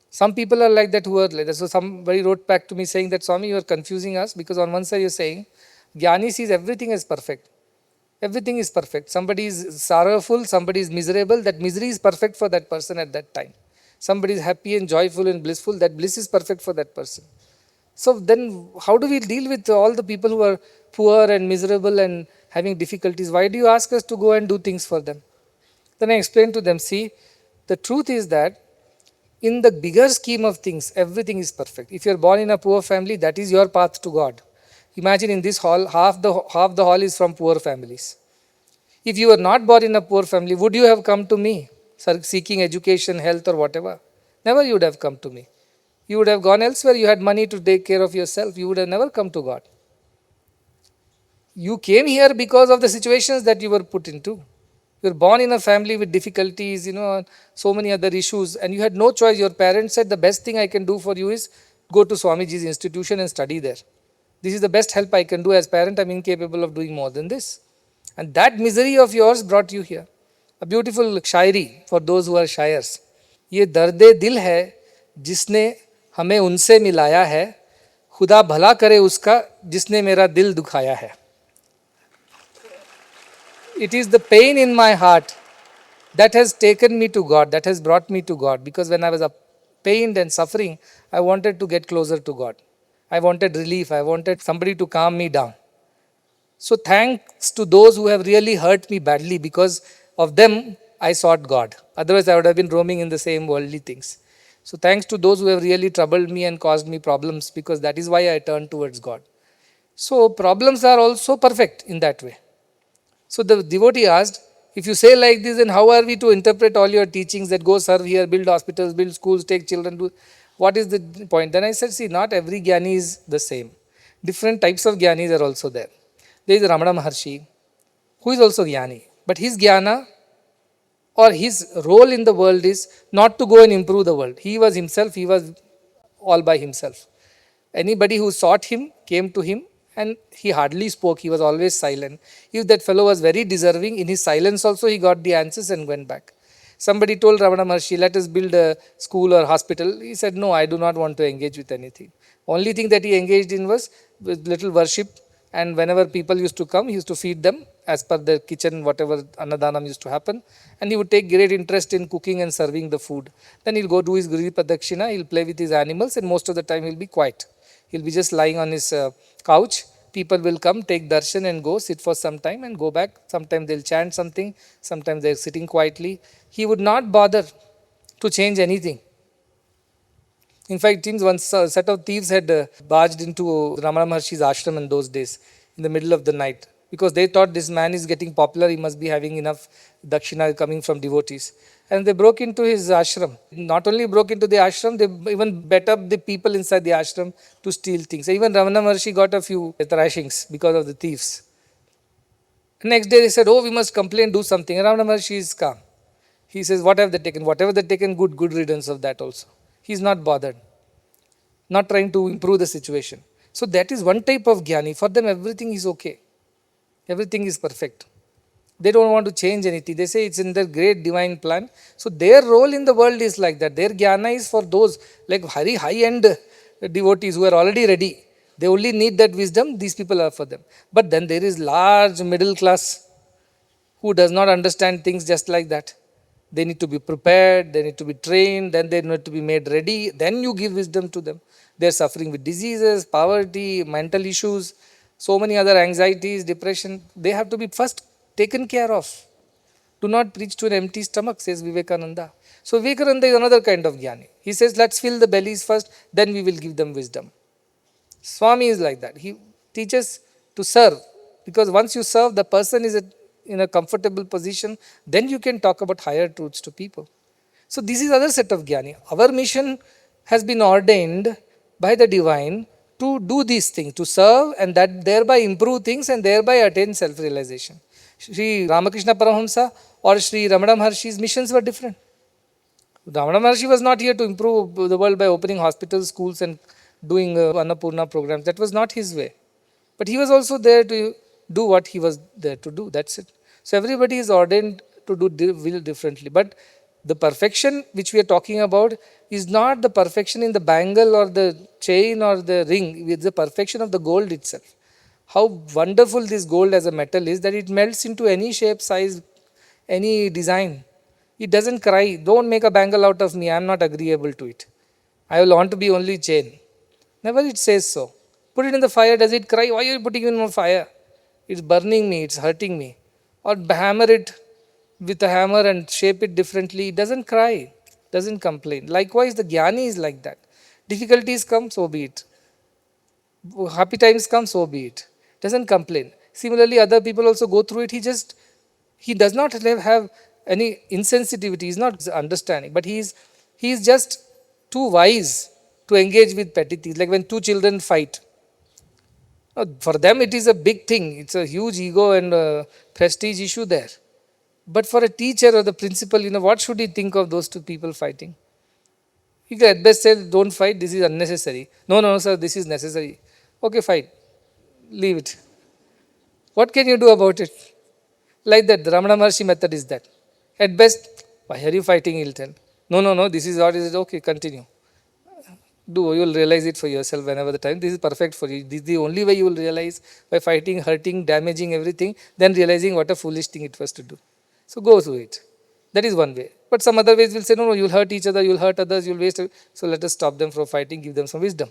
Some people are like that who are like that. So somebody wrote back to me saying that, Swami, you are confusing us because on one side you are saying, Jnani sees everything as perfect. Everything is perfect. Somebody is sorrowful, somebody is miserable. That misery is perfect for that person at that time. Somebody is happy and joyful and blissful. That bliss is perfect for that person. So then how do we deal with all the people who are poor and miserable and having difficulties? Why do you ask us to go and do things for them? Then I explained to them, see, the truth is that in the bigger scheme of things, everything is perfect. If you are born in a poor family, that is your path to God. Imagine in this hall, half the hall is from poor families. If you were not born in a poor family, would you have come to me seeking education, health or whatever? Never you would have come to me. You would have gone elsewhere. You had money to take care of yourself. You would have never come to God. You came here because of the situations that you were put into. You were born in a family with difficulties, so many other issues, and you had no choice. Your parents said, the best thing I can do for you is go to Swamiji's institution and study there. This is the best help I can do as parent. I'm incapable of doing more than this. And that misery of yours brought you here. A beautiful shairi for those who are shyers. ये दर्दे दिल है जिसने हमें उनसे मिलाया है, खुदा भला करे उसका जिसने मेरा दिल दुखाया है. It is the pain in my heart that has taken me to God, that has brought me to God. Because when I was pained and suffering, I wanted to get closer to God. I wanted relief. I wanted somebody to calm me down. So thanks to those who have really hurt me badly, because of them I sought God. Otherwise I would have been roaming in the same worldly things. So thanks to those who have really troubled me and caused me problems, because that is why I turned towards God. So problems are also perfect in that way. So the devotee asked, if you say like this, then how are we to interpret all your teachings that go serve here, build hospitals, build schools, take children to... What is the point? Then I said, see, not every Jnani is the same. Different types of Jnanis are also there. There is Ramana Maharshi, who is also Jnani. But his Jnana or his role in the world is not to go and improve the world. He was himself, he was all by himself. Anybody who sought him came to him, and he hardly spoke, he was always silent. If that fellow was very deserving, in his silence also he got the answers and went back. Somebody told Ramana Maharshi, let us build a school or hospital. He said, no, I do not want to engage with anything. Only thing that he engaged in was with little worship, and whenever people used to come, he used to feed them as per the kitchen, whatever Annadanam used to happen. And he would take great interest in cooking and serving the food. Then he'll go do his Giri Pradakshina, he'll play with his animals, and most of the time he'll be quiet. He'll be just lying on his couch. People will come, take darshan and go, sit for some time and go back. Sometimes they'll chant something, sometimes they're sitting quietly. He would not bother to change anything. In fact, it seems once a set of thieves had barged into Ramana Maharshi's ashram in those days, in the middle of the night, because they thought this man is getting popular, he must be having enough dakshina coming from devotees. And they broke into his ashram. Not only broke into the ashram, they even bet up the people inside the ashram to steal things. Even Ramana Maharshi got a few thrashings because of the thieves. Next day they said, oh, we must complain, do something. And Ramana Maharshi is calm. He says, what have they taken? Whatever they taken, good riddance of that also. He is not bothered, not trying to improve the situation. So that is one type of jnani. For them, everything is okay. Everything is perfect. They don't want to change anything. They say it's in their great divine plan. So their role in the world is like that. Their jnana is for those like very high-end devotees who are already ready. They only need that wisdom. These people are for them. But then there is large middle class who does not understand things just like that. They need to be prepared, they need to be trained, then they need to be made ready, then you give wisdom to them. They are suffering with diseases, poverty, mental issues, so many other anxieties, depression. They have to be first taken care of. Do not preach to an empty stomach, says Vivekananda. So Vivekananda is another kind of jnani. He says, let's fill the bellies first, then we will give them wisdom. Swami is like that. He teaches to serve, because once you serve, the person is in a comfortable position, then you can talk about higher truths to people. So this is other set of jnani. Our mission has been ordained by the divine to do these things, to serve and that thereby improve things and thereby attain self-realization. Sri Ramakrishna Paramahamsa or Sri Ramana Maharshi's missions were different. Ramana Maharshi was not here to improve the world by opening hospitals, schools and doing Annapurna programs. That was not his way. But he was also there to do what he was there to do. That's it. So everybody is ordained to do will differently. But the perfection which we are talking about is not the perfection in the bangle or the chain or the ring. It's the perfection of the gold itself. How wonderful this gold as a metal is that it melts into any shape, size, any design. It doesn't cry. Don't make a bangle out of me. I am not agreeable to it. I will want to be only chain. Never it says so. Put it in the fire. Does it cry? Why are you putting it in the fire? It's burning me. It's hurting me. Or hammer it with a hammer and shape it differently. It doesn't cry. Doesn't complain. Likewise, the jnani is like that. Difficulties come, so be it. Happy times come, so be it. Doesn't complain. Similarly, other people also go through it. He does not have any insensitivity. He is not understanding. But he is just too wise to engage with petty things. Like when two children fight. For them, it is a big thing. It's a huge ego and prestige issue there. But for a teacher or the principal, what should he think of those two people fighting? He can at best say, don't fight, this is unnecessary. No, sir, this is necessary. Okay, fight. Leave it. What can you do about it? Like that, the Ramana Maharshi method is that. At best, why are you fighting? He'll tell. No, this is what is it. Okay, continue. You will realize it for yourself whenever the time. This is perfect for you. This is the only way you will realize, by fighting, hurting, damaging everything, then realizing what a foolish thing it was to do. So go through it. That is one way. But some other ways will say, no, you'll hurt each other, you'll hurt others, you'll waste. So let us stop them from fighting, give them some wisdom.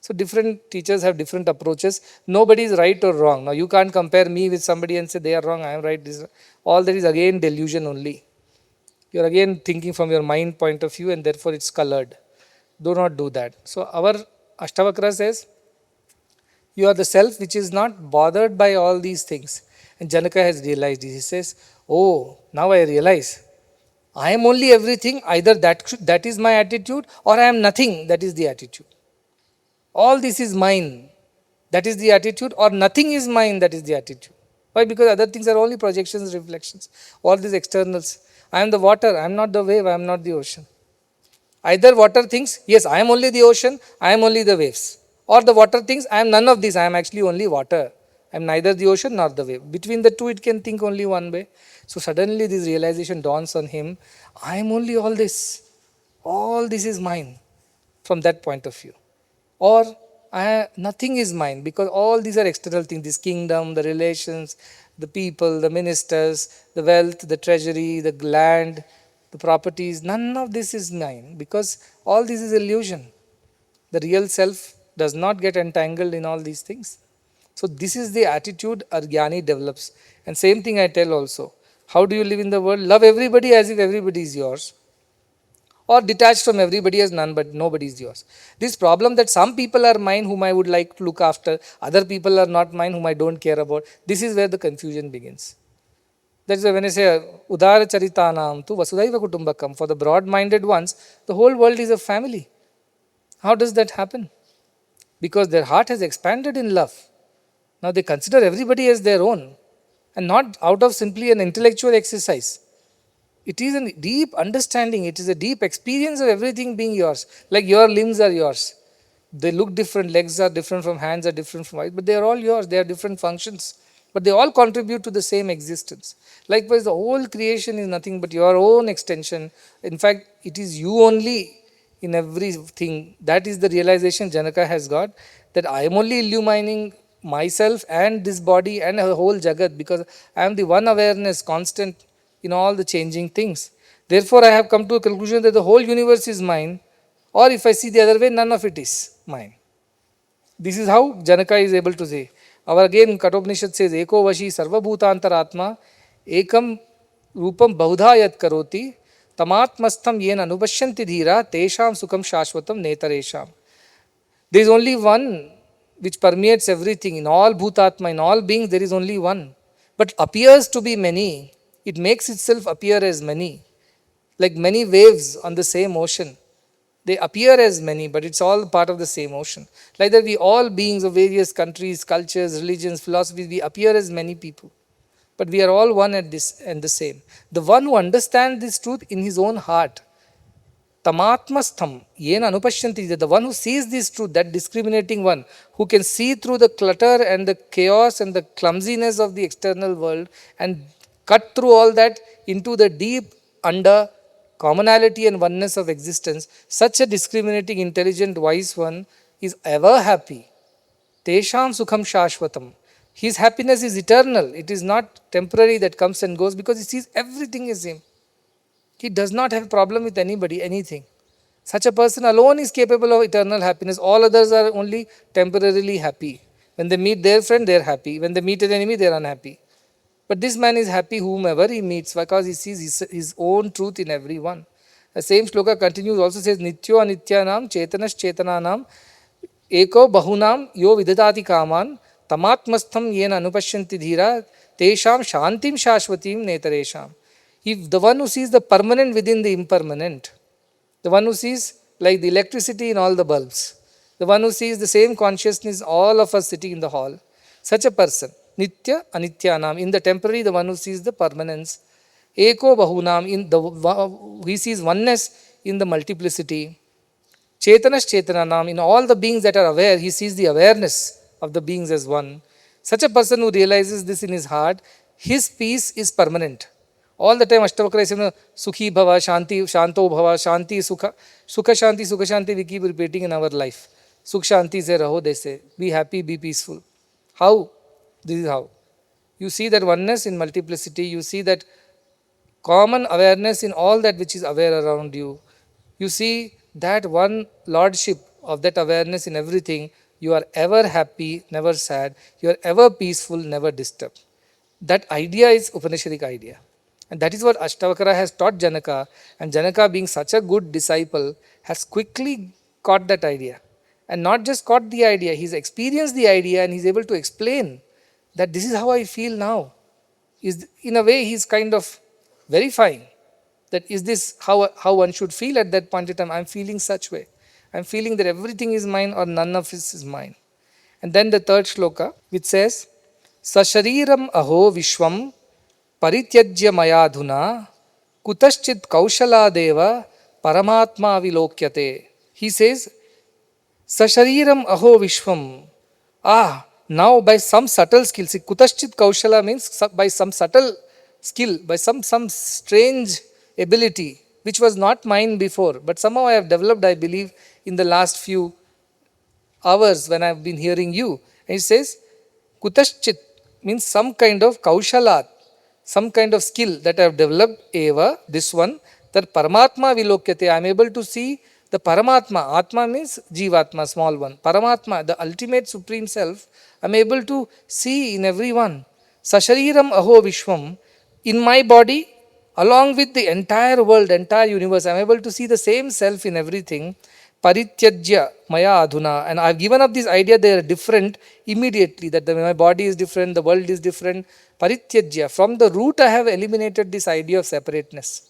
So different teachers have different approaches. Nobody is right or wrong. Now you can't compare me with somebody and say they are wrong, I am right. All that is again delusion only. You are again thinking from your mind point of view and therefore it's colored. Do not do that. So our Ashtavakra says, you are the self which is not bothered by all these things. And Janaka has realized this. He says, oh, now I realize. I am only everything, either that is my attitude or I am nothing, that is the attitude. All this is mine, that is the attitude, or nothing is mine, that is the attitude. Why? Because other things are only projections, reflections, all these externals. I am the water, I am not the wave, I am not the ocean. Either water thinks, yes, I am only the ocean, I am only the waves. Or the water thinks, I am none of these, I am actually only water. I am neither the ocean nor the wave. Between the two, it can think only one way. So suddenly this realization dawns on him, I am only all this. All this is mine from that point of view. Or nothing is mine, because all these are external things, this kingdom, the relations, the people, the ministers, the wealth, the treasury, the land, the properties, none of this is mine because all this is illusion. The real self does not get entangled in all these things. So this is the attitude a jnani develops. And same thing I tell also. How do you live in the world? Love everybody as if everybody is yours, or detached from everybody as none but nobody is yours. This problem that some people are mine whom I would like to look after, other people are not mine whom I don't care about, this is where the confusion begins. That's why when I say Udara Charitanam tu Vasudhaiva Kutumbakam, for the broad minded ones, the whole world is a family. How does that happen? Because their heart has expanded in love. Now they consider everybody as their own and not out of simply an intellectual exercise. It is a deep understanding, it is a deep experience of everything being yours. Like your limbs are yours. They look different, legs are different from hands, are different from eyes, but they are all yours. They are different functions, but they all contribute to the same existence. Likewise, the whole creation is nothing but your own extension. In fact, it is you only in everything. That is the realization Janaka has got, that I am only illumining myself and this body and a whole Jagat because I am the one awareness constant in all the changing things. Therefore, I have come to a conclusion that the whole universe is mine, or if I see the other way, none of it is mine. This is how Janaka is able to say. Our again Katopnishat says, Eko Vashi Sarvabhutantaratma Ekam Rupam Bahudha Yat Karoti Tamatmastham Yen Anubhashyanti Dhira Tesham Sukham Shashvatam Netaresham. There is only one which permeates everything. In all Bhutatma, in all beings, there is only one. But appears to be many. It makes itself appear as many. Like many waves on the same ocean. They appear as many, but it's all part of the same ocean. Like that, we all beings of various countries, cultures, religions, philosophies, we appear as many people. But we are all one at this and the same. The one who understands this truth in his own heart, Tamatmastham, Yena Anupashyanti, the one who sees this truth, that discriminating one, who can see through the clutter and the chaos and the clumsiness of the external world and cut through all that into the deep under commonality and oneness of existence, such a discriminating, intelligent, wise one is ever happy. Tesham Sukham Shashvatam. His happiness is eternal. It is not temporary that comes and goes because he sees everything is him. He does not have a problem with anybody, anything. Such a person alone is capable of eternal happiness. All others are only temporarily happy. When they meet their friend, they are happy. When they meet an enemy, they are unhappy. But this man is happy whomever he meets because he sees his own truth in everyone. The same shloka continues, also says, Nityo anityanam chetanas chetananam eko bahunam yo vidadati kaman tamatmastham yena anupashyanti dhira tesham shantim shashvatim netaresham. If the one who sees the permanent within the impermanent, the one who sees like the electricity in all the bulbs, the one who sees the same consciousness all of us sitting in the hall, such a person, Nitya Anityanam, in the temporary, the one who sees the permanence, Eko Bahunam, he sees oneness in the multiplicity, Chetanas Chetananam, in all the beings that are aware, he sees the awareness of the beings as one. Such a person who realizes this in his heart, his peace is permanent. All the time Ashtavakra is saying, Sukhi Bhava, Shanti, Shanto Bhava, Shanti, Sukha, Sukha Shanti, we keep repeating in our life. Sukh Shanti se raho, they say. Be happy, be peaceful. How? This is how. You see that oneness in multiplicity, you see that common awareness in all that which is aware around you. You see that one lordship of that awareness in everything. You are ever happy, never sad. You are ever peaceful, never disturbed. That idea is Upanishadic idea. And that is what Ashtavakra has taught Janaka. And Janaka, being such a good disciple, has quickly caught that idea. And not just caught the idea, he's experienced the idea and he's able to explain that this is how I feel now. In a way, he's kind of verifying that is this how one should feel at that point in time. I'm feeling such way. I'm feeling that everything is mine or none of this is mine. And then the third shloka, which says, Sashariram aho vishwam परित्यज्य मयाधुना कुतश्चित् कौशलादेव paramatma vilokyate. He says, Sashariram aho vishwam. Now by some subtle skill, see, kutaschit kaushala means by some subtle skill, by some strange ability, which was not mine before, but somehow I have developed, I believe, in the last few hours when I have been hearing you. And he says, kutaschit, means some kind of kaushalat, some kind of skill that I have developed, eva, this one, that Paramatma vilokyate, I am able to see the Paramatma. Atma means Jivatma, small one. Paramatma, the ultimate supreme self, I am able to see in everyone. Sashariram aho vishwam, in my body, along with the entire world, entire universe, I am able to see the same self in everything. Parityajya maya adhuna, and I've given up this idea they are different immediately, that my body is different, the world is different. Parityajya, from the root I have eliminated this idea of separateness.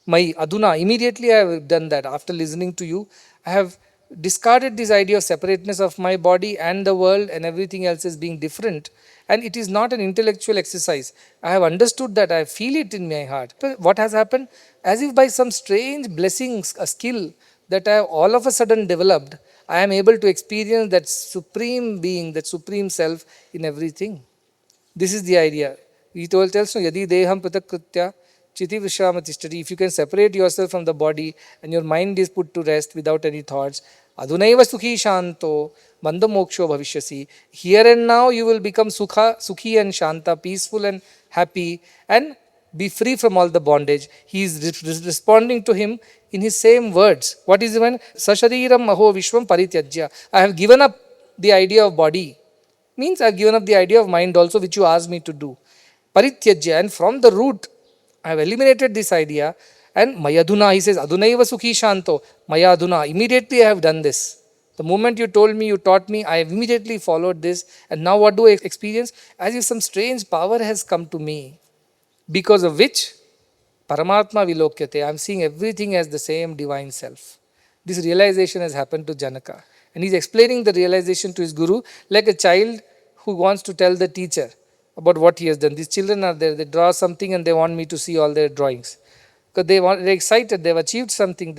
My adhuna, immediately I have done that. After listening to you, I have discarded this idea of separateness of my body and the world and everything else as being different. And it is not an intellectual exercise. I have understood that, I feel it in my heart. But what has happened? As if by some strange blessings, a skill that I have all of a sudden developed, I am able to experience that supreme being, that supreme self in everything. This is the idea. He tells no, yadi deham pratakritya chiti vishramatishtati. If you can separate yourself from the body and your mind is put to rest without any thoughts, adunaiva sukhi shanto bandha moksho bhavishyasi. Here and now you will become sukhi and shanta, peaceful and happy, and be free from all the bondage. He is responding to him in his same words. What is even? Sashariram aho vishwam parityajya. I have given up the idea of body. Means I have given up the idea of mind also, which you asked me to do. Parityajya, and from the root, I have eliminated this idea. And mayaduna, he says, adunaiva sukhi shanto, mayaduna. Immediately I have done this. The moment you told me, you taught me, I have immediately followed this. And now what do I experience? As if some strange power has come to me, because of which Paramatma vilokyate, I am seeing everything as the same divine self. This realization has happened to Janaka. And he is explaining the realization to his guru like a child who wants to tell the teacher about what he has done. These children are there, they draw something and they want me to see all their drawings. Because they're excited, they've achieved something,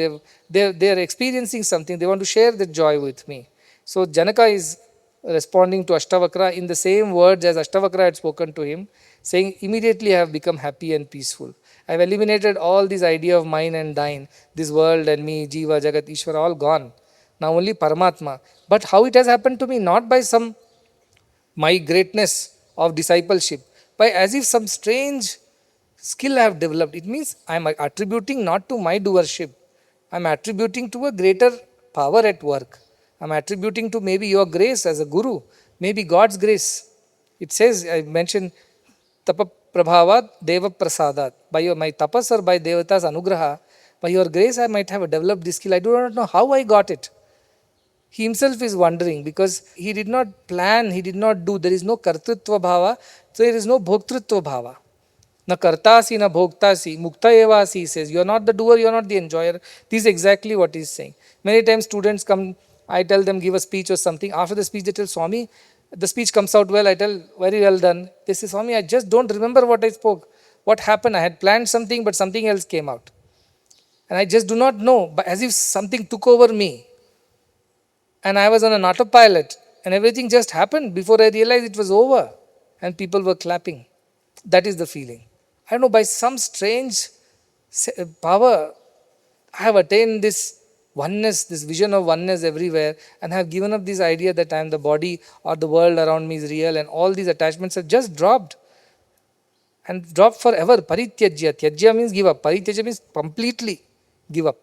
they're experiencing something, they want to share the joy with me. So Janaka is responding to Ashtavakra in the same words as Ashtavakra had spoken to him, saying, immediately I have become happy and peaceful. I have eliminated all this idea of mine and thine, this world and me, Jiva, Jagat, Ishvara, all gone. Now only Paramatma. But how it has happened to me? Not by some my greatness of discipleship, by as if some strange skill I have developed. It means I am attributing not to my doership. I am attributing to a greater power at work. I am attributing to maybe your grace as a guru, maybe God's grace. It says, I mentioned, tapa prabhavat deva prasadat. By my tapas or by devata's anugraha, by your grace I might have developed this skill. I do not know how I got it. He himself is wondering because he did not plan, he did not do. There is no kartritva bhava, so there is no bhoktritva bhava. Na kartasi, na bhoktasi, mukta evasi, he says. You are not the doer, you are not the enjoyer. This is exactly what he is saying. Many times students come, I tell them give a speech or something. After the speech they tell, Swami, the speech comes out well. I tell, very well done. They say, Swami, I just don't remember what I spoke. What happened? I had planned something, but something else came out. And I just do not know, but as if something took over me. And I was on an autopilot and everything just happened before I realized it was over and people were clapping. That is the feeling. I don't know, by some strange power, I have attained this oneness, this vision of oneness everywhere, and have given up this idea that I am the body or the world around me is real, and all these attachments have just dropped. And dropped forever. Parityajya. Tyajya means give up. Parityajya means completely give up.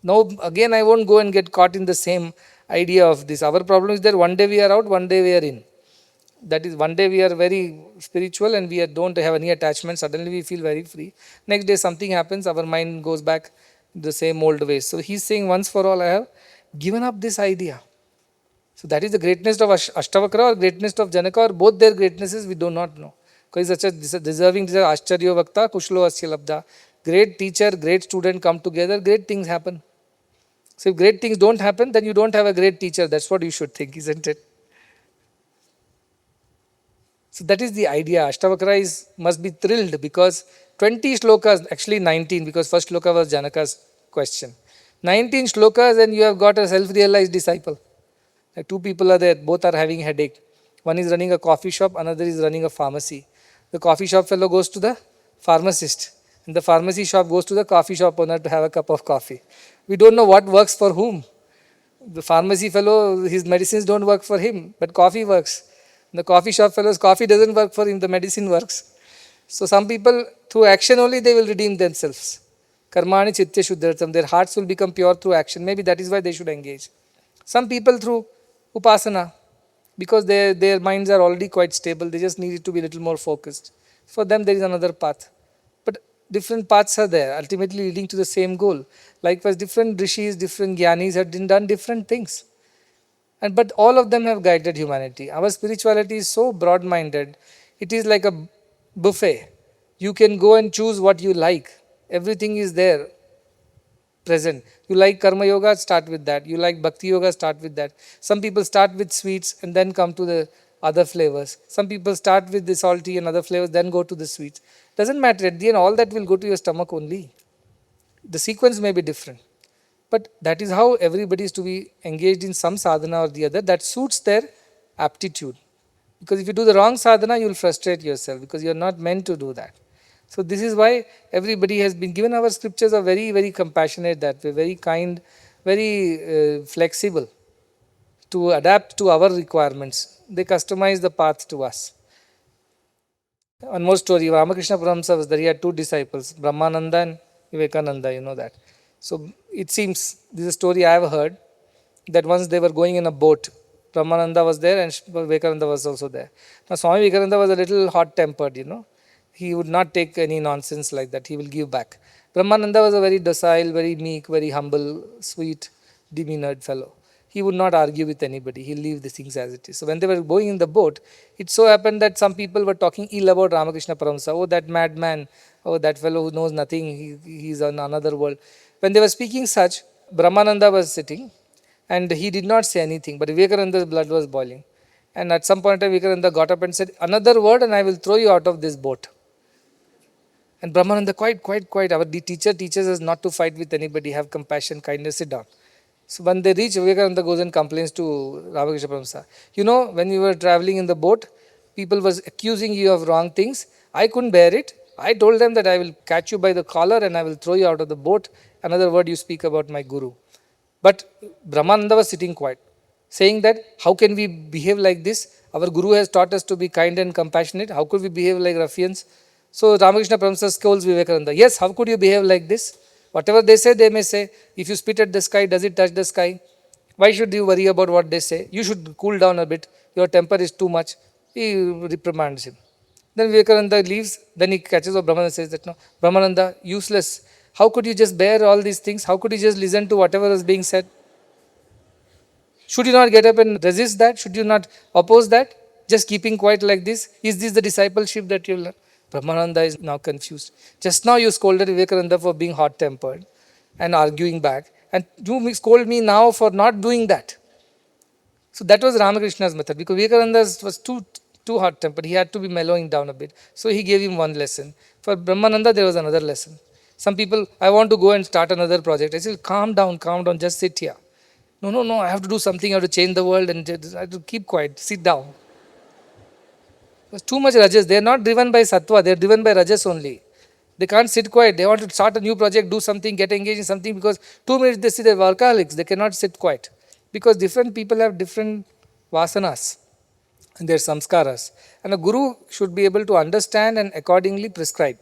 Now again I won't go and get caught in the same idea of this. Our problem is that one day we are out, one day we are in. That is, one day we are very spiritual and we don't have any attachment. Suddenly we feel very free. Next day something happens, our mind goes back the same old ways. So he's saying once for all I have given up this idea. So that is the greatness of Ashtavakra or greatness of Janaka, or both their greatnesses we do not know. Because such a deserving Ashcharya Vakta, Kushlo Asya Labda. Great teacher, great student come together, great things happen. So if great things don't happen, then you don't have a great teacher. That's what you should think, isn't it? So that is the idea. Ashtavakra must be thrilled because 20 shlokas, actually 19, because first shloka was Janaka's question. 19 shlokas and you have got a self-realized disciple. Like two people are there, both are having headache. One is running a coffee shop, another is running a pharmacy. The coffee shop fellow goes to the pharmacist, and the pharmacy shop goes to the coffee shop owner to have a cup of coffee. We don't know what works for whom. The pharmacy fellow, his medicines don't work for him, but coffee works. The coffee shop fellows, coffee doesn't work for him, the medicine works. So some people, through action only, they will redeem themselves. Karmani chitya shuddhartam. Their hearts will become pure through action. Maybe that is why they should engage. Some people through upasana, because their minds are already quite stable. They just need it to be a little more focused. For them, there is another path. But different paths are there, ultimately leading to the same goal. Likewise, different rishis, different jnanis have done different things. But all of them have guided humanity. Our spirituality is so broad-minded. It is like a buffet. You can go and choose what you like. Everything is there, present. You like karma yoga, start with that. You like bhakti yoga, start with that. Some people start with sweets and then come to the other flavors. Some people start with the salty and other flavors, then go to the sweets. Doesn't matter. At the end, all that will go to your stomach only. The sequence may be different. But that is how everybody is to be engaged in some sadhana or the other that suits their aptitude. Because if you do the wrong sadhana, you will frustrate yourself because you are not meant to do that. So this is why everybody has been given. Our scriptures are very, very compassionate that way, very kind, very flexible to adapt to our requirements. They customize the path to us. One more story. Ramakrishna Paramsa was there. He had two disciples, Brahmananda and Vivekananda, you know that. So it seems, this is a story I have heard, that once they were going in a boat, Brahmananda was there and Vivekananda was also there. Now Swami Vivekananda was a little hot-tempered, you know. He would not take any nonsense like that. He will give back. Brahmananda was a very docile, very meek, very humble, sweet, demeanored fellow. He would not argue with anybody. He'll leave the things as it is. So when they were going in the boat, it so happened that some people were talking ill about Ramakrishna Paramsa. Oh, that madman. Oh, that fellow who knows nothing. He's on another world. When they were speaking such, Brahmananda was sitting and he did not say anything. But Vivekananda's blood was boiling. And at some point in time, Vivekananda got up and said, another word and I will throw you out of this boat. And Brahmananda, quiet. Our teacher teaches us not to fight with anybody, have compassion, kindness, sit down. So when they reach, Vivekananda goes and complains to Ramakrishna Paramsa. You know, when you were traveling in the boat, people was accusing you of wrong things. I couldn't bear it. I told them that I will catch you by the collar and I will throw you out of the boat. Another word you speak about my guru. But Brahmananda was sitting quiet, saying that how can we behave like this? Our guru has taught us to be kind and compassionate. How could we behave like ruffians? So Ramakrishna Paramsa scolds Vivekananda. Yes, how could you behave like this? Whatever they say, they may say. If you spit at the sky, does it touch the sky? Why should you worry about what they say? You should cool down a bit. Your temper is too much. He reprimands him. Then Vivekananda leaves. Then he catches up Brahmananda and says that, no, Brahmananda, useless. How could you just bear all these things? How could you just listen to whatever is being said? Should you not get up and resist that? Should you not oppose that? Just keeping quiet like this? Is this the discipleship that you learn? Brahmananda is now confused. Just now you scolded Vivekananda for being hot-tempered and arguing back. And you scold me now for not doing that. So that was Ramakrishna's method. Because Vivekananda was too hot-tempered. He had to be mellowing down a bit. So he gave him one lesson. For Brahmananda, there was another lesson. Some people, I want to go and start another project. I said, calm down, just sit here. No, I have to do something. I have to change the world and I have to keep quiet, sit down. There's too much rajas. They are not driven by sattva, they are driven by rajas only. They can't sit quiet. They want to start a new project, do something, get engaged in something because 2 minutes they see they're workaholics. They cannot sit quiet. Because different people have different vasanas and their samskaras. And a guru should be able to understand and accordingly prescribe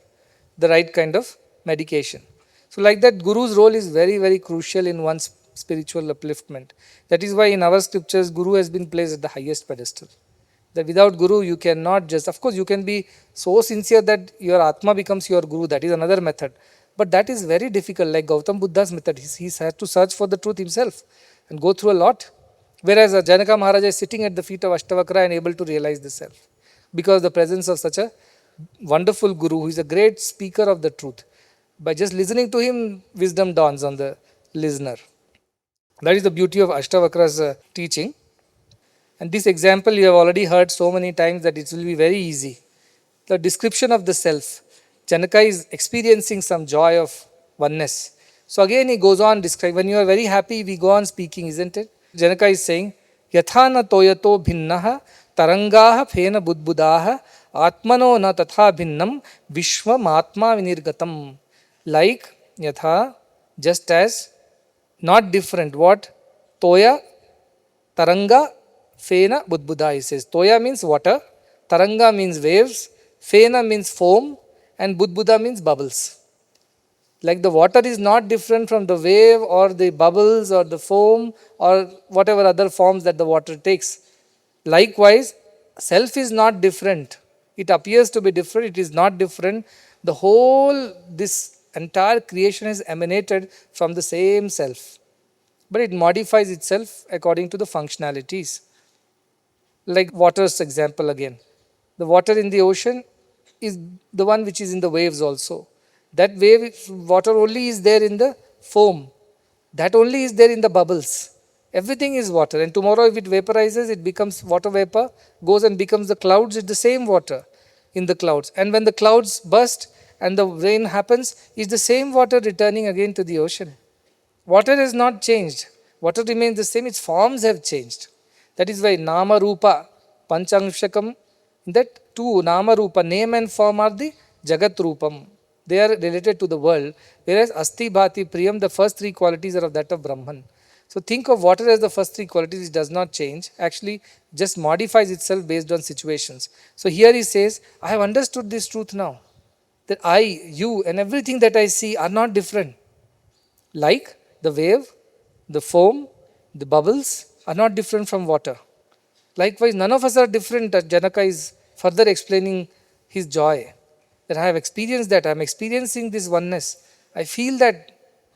the right kind of medication. So like that, guru's role is very, very crucial in one's spiritual upliftment. That is why in our scriptures, guru has been placed at the highest pedestal. That without guru, you cannot just, of course, you can be so sincere that your atma becomes your guru. That is another method. But that is very difficult, like Gautam Buddha's method. He had to search for the truth himself and go through a lot. Whereas Janaka Maharaja is sitting at the feet of Ashtavakra and able to realize the self. Because of the presence of such a wonderful guru who is a great speaker of the truth. By just listening to him, wisdom dawns on the listener. That is the beauty of Ashtavakra's teaching. And this example you have already heard so many times that it will be very easy. The description of the self. Janaka is experiencing some joy of oneness. So again he goes on describing. When you are very happy, we go on speaking, isn't it? Janaka is saying, Yathana toyato bhinnaha tarangaha phena budbudaha atmano na tatha bhinnam vishwam atma vinirgatam. Like yatha, just as, not different. What? Toya, taranga, Fena Budbuddha, he says. Toya means water, Taranga means waves, Fena means foam, and Budbuddha means bubbles. Like the water is not different from the wave or the bubbles or the foam or whatever other forms that the water takes. Likewise, self is not different. It appears to be different, it is not different. The whole, this entire creation is emanated from the same self, but it modifies itself according to the functionalities. Like water's example again. The water in the ocean is the one which is in the waves also. That wave, water only is there in the foam. That only is there in the bubbles. Everything is water. And tomorrow if it vaporizes, it becomes water vapor, goes and becomes the clouds, it's the same water in the clouds. And when the clouds burst and the rain happens, it's the same water returning again to the ocean. Water has not changed. Water remains the same, its forms have changed. That is why Nama Rupa Panchangshakam, that two Nama Rupa, name and form are the Jagat Rupam. They are related to the world, whereas Asti Bhati Priyam, the first three qualities are of that of Brahman. So think of water as the first three qualities, it does not change, actually just modifies itself based on situations. So here he says, I have understood this truth now, that I, you and everything that I see are not different. Like the wave, the foam, the bubbles are not different from water. Likewise, none of us are different. Janaka is further explaining his joy. That I have experienced that, I am experiencing this oneness. I feel that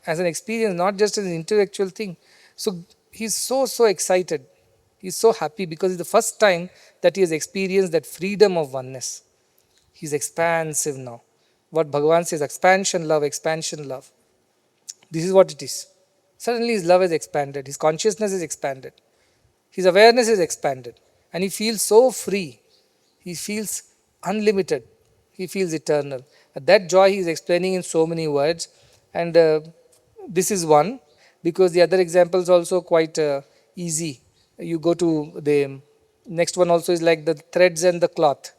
as an experience, not just as an intellectual thing. So he's so excited. He's so happy because it's the first time that he has experienced that freedom of oneness. He's expansive now. What Bhagavan says, expansion, love, expansion, love. This is what it is. Suddenly his love is expanded, his consciousness is expanded, his awareness is expanded, and he feels so free. He feels unlimited. He feels eternal. That joy he is explaining in so many words, and this is one, because the other examples also quite easy. You go to the next one also is like the threads and the cloth.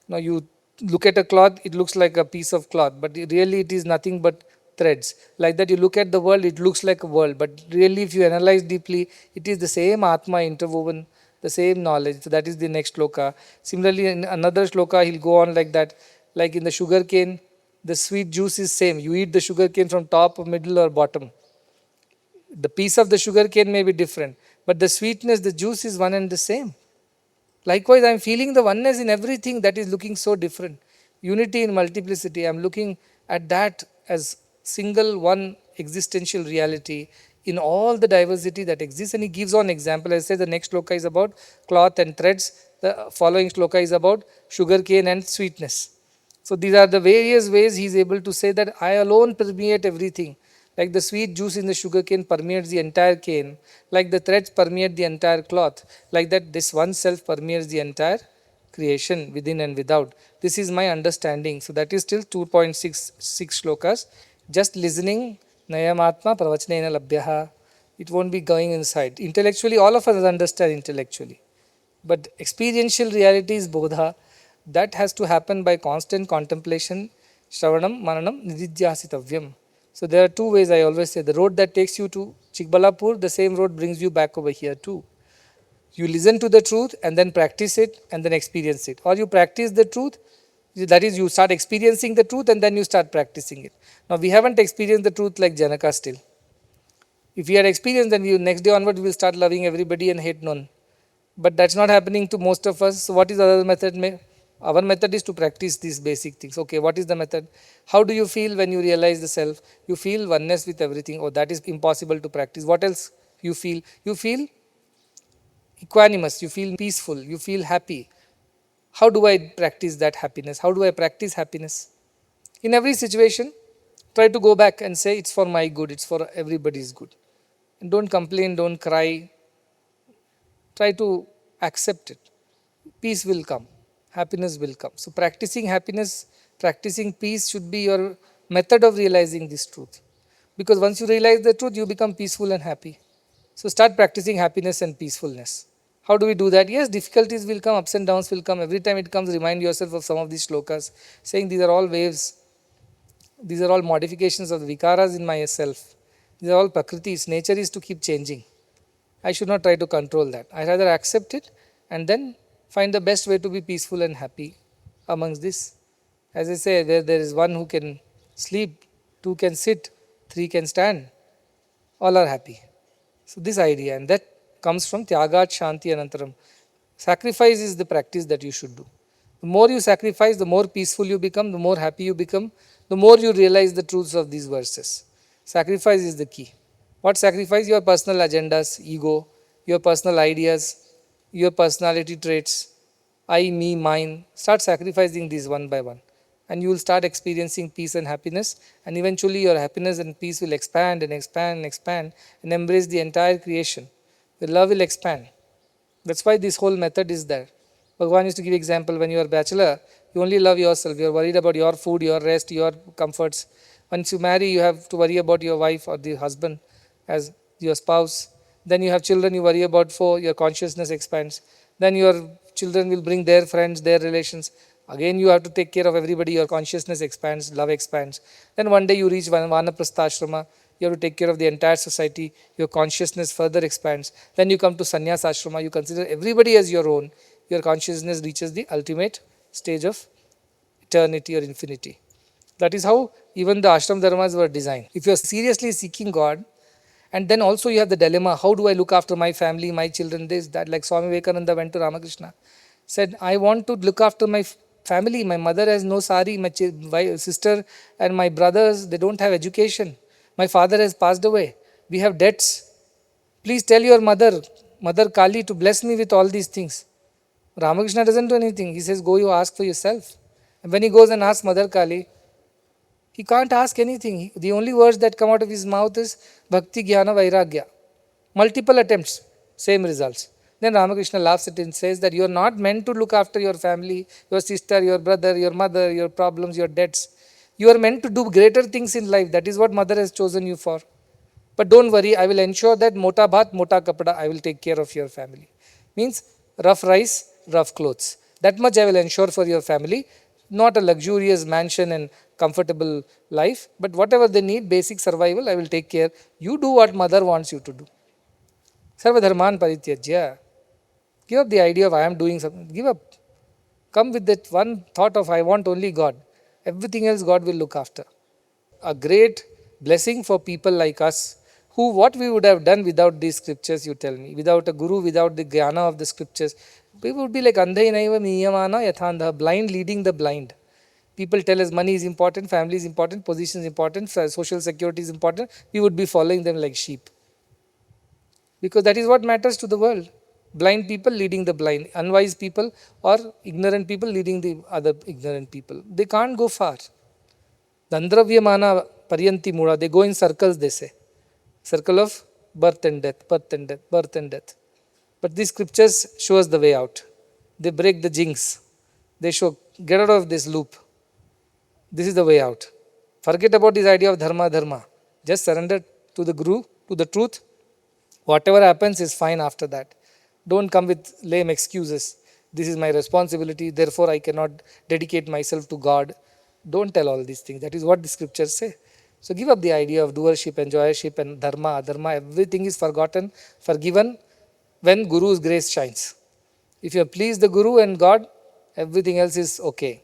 Now you look at a cloth, it looks like a piece of cloth, but really it is nothing but threads. Like that you look at the world, it looks like a world, but really if you analyze deeply, it is the same Atma interwoven, the same knowledge. So that is the next shloka. Similarly, in another shloka, he'll go on like that. Like in the sugar cane, the sweet juice is same. You eat the sugar cane from top, middle or bottom. The piece of the sugar cane may be different, but the sweetness, the juice is one and the same. Likewise, I am feeling the oneness in everything that is looking so different. Unity in multiplicity, I am looking at that as single one existential reality in all the diversity that exists. And he gives on example. As I said, the next shloka is about cloth and threads. The following shloka is about sugar cane and sweetness. So these are the various ways he is able to say that I alone permeate everything. Like the sweet juice in the sugar cane permeates the entire cane, like the threads permeate the entire cloth, like that this one self permeates the entire creation within and without. This is my understanding. So that is still 2.66 shlokas. Just listening, Nayamatma Pravachnena Labhyaha. It won't be going inside. Intellectually, all of us understand intellectually. But experiential reality is Bodha. That has to happen by constant contemplation, Shravanam, Mananam, Nididhyasitavyam. So there are two ways I always say. The road that takes you to Chikbalapur, the same road brings you back over here too. You listen to the truth and then practice it and then experience it. Or you practice the truth, that is you start experiencing the truth and then you start practicing it. Now we haven't experienced the truth like Janaka still. If we had experienced, then we, next day onward we will start loving everybody and hate none. But that's not happening to most of us. So what is the other method? Our method is to practice these basic things. Okay, what is the method? How do you feel when you realize the self? You feel oneness with everything. Oh, that is impossible to practice. What else you feel? You feel equanimous, you feel peaceful, you feel happy. How do I practice that happiness? How do I practice happiness? In every situation, try to go back and say it's for my good, it's for everybody's good. And don't complain, don't cry. Try to accept it. Peace will come, happiness will come. So practicing happiness, practicing peace should be your method of realizing this truth. Because once you realize the truth, you become peaceful and happy. So start practicing happiness and peacefulness. How do we do that? Yes, difficulties will come, ups and downs will come. Every time it comes, remind yourself of some of these shlokas, saying these are all waves. These are all modifications of the vikaras in myself. These are all prakritis. Nature is to keep changing. I should not try to control that. I rather accept it and then find the best way to be peaceful and happy amongst this. As I say, where there is one who can sleep, two can sit, three can stand, all are happy. So this idea, and that comes from Tyagat Shanti Anantaram. Sacrifice is the practice that you should do. The more you sacrifice, the more peaceful you become, the more happy you become, the more you realize the truths of these verses. Sacrifice is the key. What sacrifice? Your personal agendas, ego, your personal ideas, your personality traits, I, me, mine. Start sacrificing these one by one. And you will start experiencing peace and happiness. And eventually your happiness and peace will expand and expand and expand and embrace the entire creation. The love will expand. That's why this whole method is there. Bhagavan used to give example, when you are a bachelor, you only love yourself. You are worried about your food, your rest, your comforts. Once you marry, you have to worry about your wife or the husband as your spouse. Then you have children, you worry about four, your consciousness expands. Then your children will bring their friends, their relations. Again, you have to take care of everybody, your consciousness expands, love expands. Then one day you reach Vanaprastha ashrama, you have to take care of the entire society, your consciousness further expands. Then you come to sannyas ashrama, you consider everybody as your own, your consciousness reaches the ultimate stage of eternity or infinity. That is how even the ashram dharmas were designed. If you are seriously seeking God, and then also you have the dilemma, how do I look after my family, my children, this, that, like Swami Vivekananda went to Ramakrishna, said, I want to look after my family, my mother has no sari, my sister and my brothers, they don't have education, my father has passed away, we have debts, please tell your mother, Mother Kali, to bless me with all these things. Ramakrishna doesn't do anything, he says, go you ask for yourself. And when he goes and asks Mother Kali, he can't ask anything. The only words that come out of his mouth is Bhakti, Jnana, Vairagya. Multiple attempts, same results. Then Ramakrishna laughs at it and says that you are not meant to look after your family, your sister, your brother, your mother, your problems, your debts. You are meant to do greater things in life. That is what Mother has chosen you for. But don't worry, I will ensure that mota bhat, mota kapada, I will take care of your family. Means rough rice, rough clothes. That much I will ensure for your family. Not a luxurious mansion and comfortable life, but whatever they need, basic survival, I will take care. You do what Mother wants you to do. Sarva dharman parityajya. Give up the idea of I am doing something. Give up. Come with that one thought of I want only God. Everything else God will look after. A great blessing for people like us, who what we would have done without these scriptures, you tell me, without a guru, without the jnana of the scriptures. We would be like andhainaiva niyamana yathandha, blind leading the blind. People tell us money is important, family is important, position is important, social security is important. We would be following them like sheep. Because that is what matters to the world. Blind people leading the blind, unwise people or ignorant people leading the other ignorant people. They can't go far. Dandravyamana paryanti mura, they go in circles, they say. Circle of birth and death, birth and death, birth and death. But these scriptures show us the way out. They break the jinx. They show, get out of this loop. This is the way out. Forget about this idea of dharma. Just surrender to the Guru, to the truth. Whatever happens is fine after that. Don't come with lame excuses. This is my responsibility, therefore I cannot dedicate myself to God. Don't tell all these things. That is what the scriptures say. So give up the idea of doership, enjoyership and dharma, adharma. Everything is forgotten, forgiven when Guru's grace shines. If you have pleased the Guru and God, everything else is okay.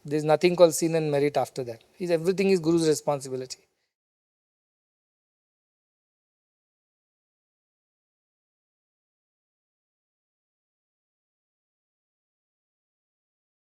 There is nothing called sin and merit after that. Everything is Guru's responsibility.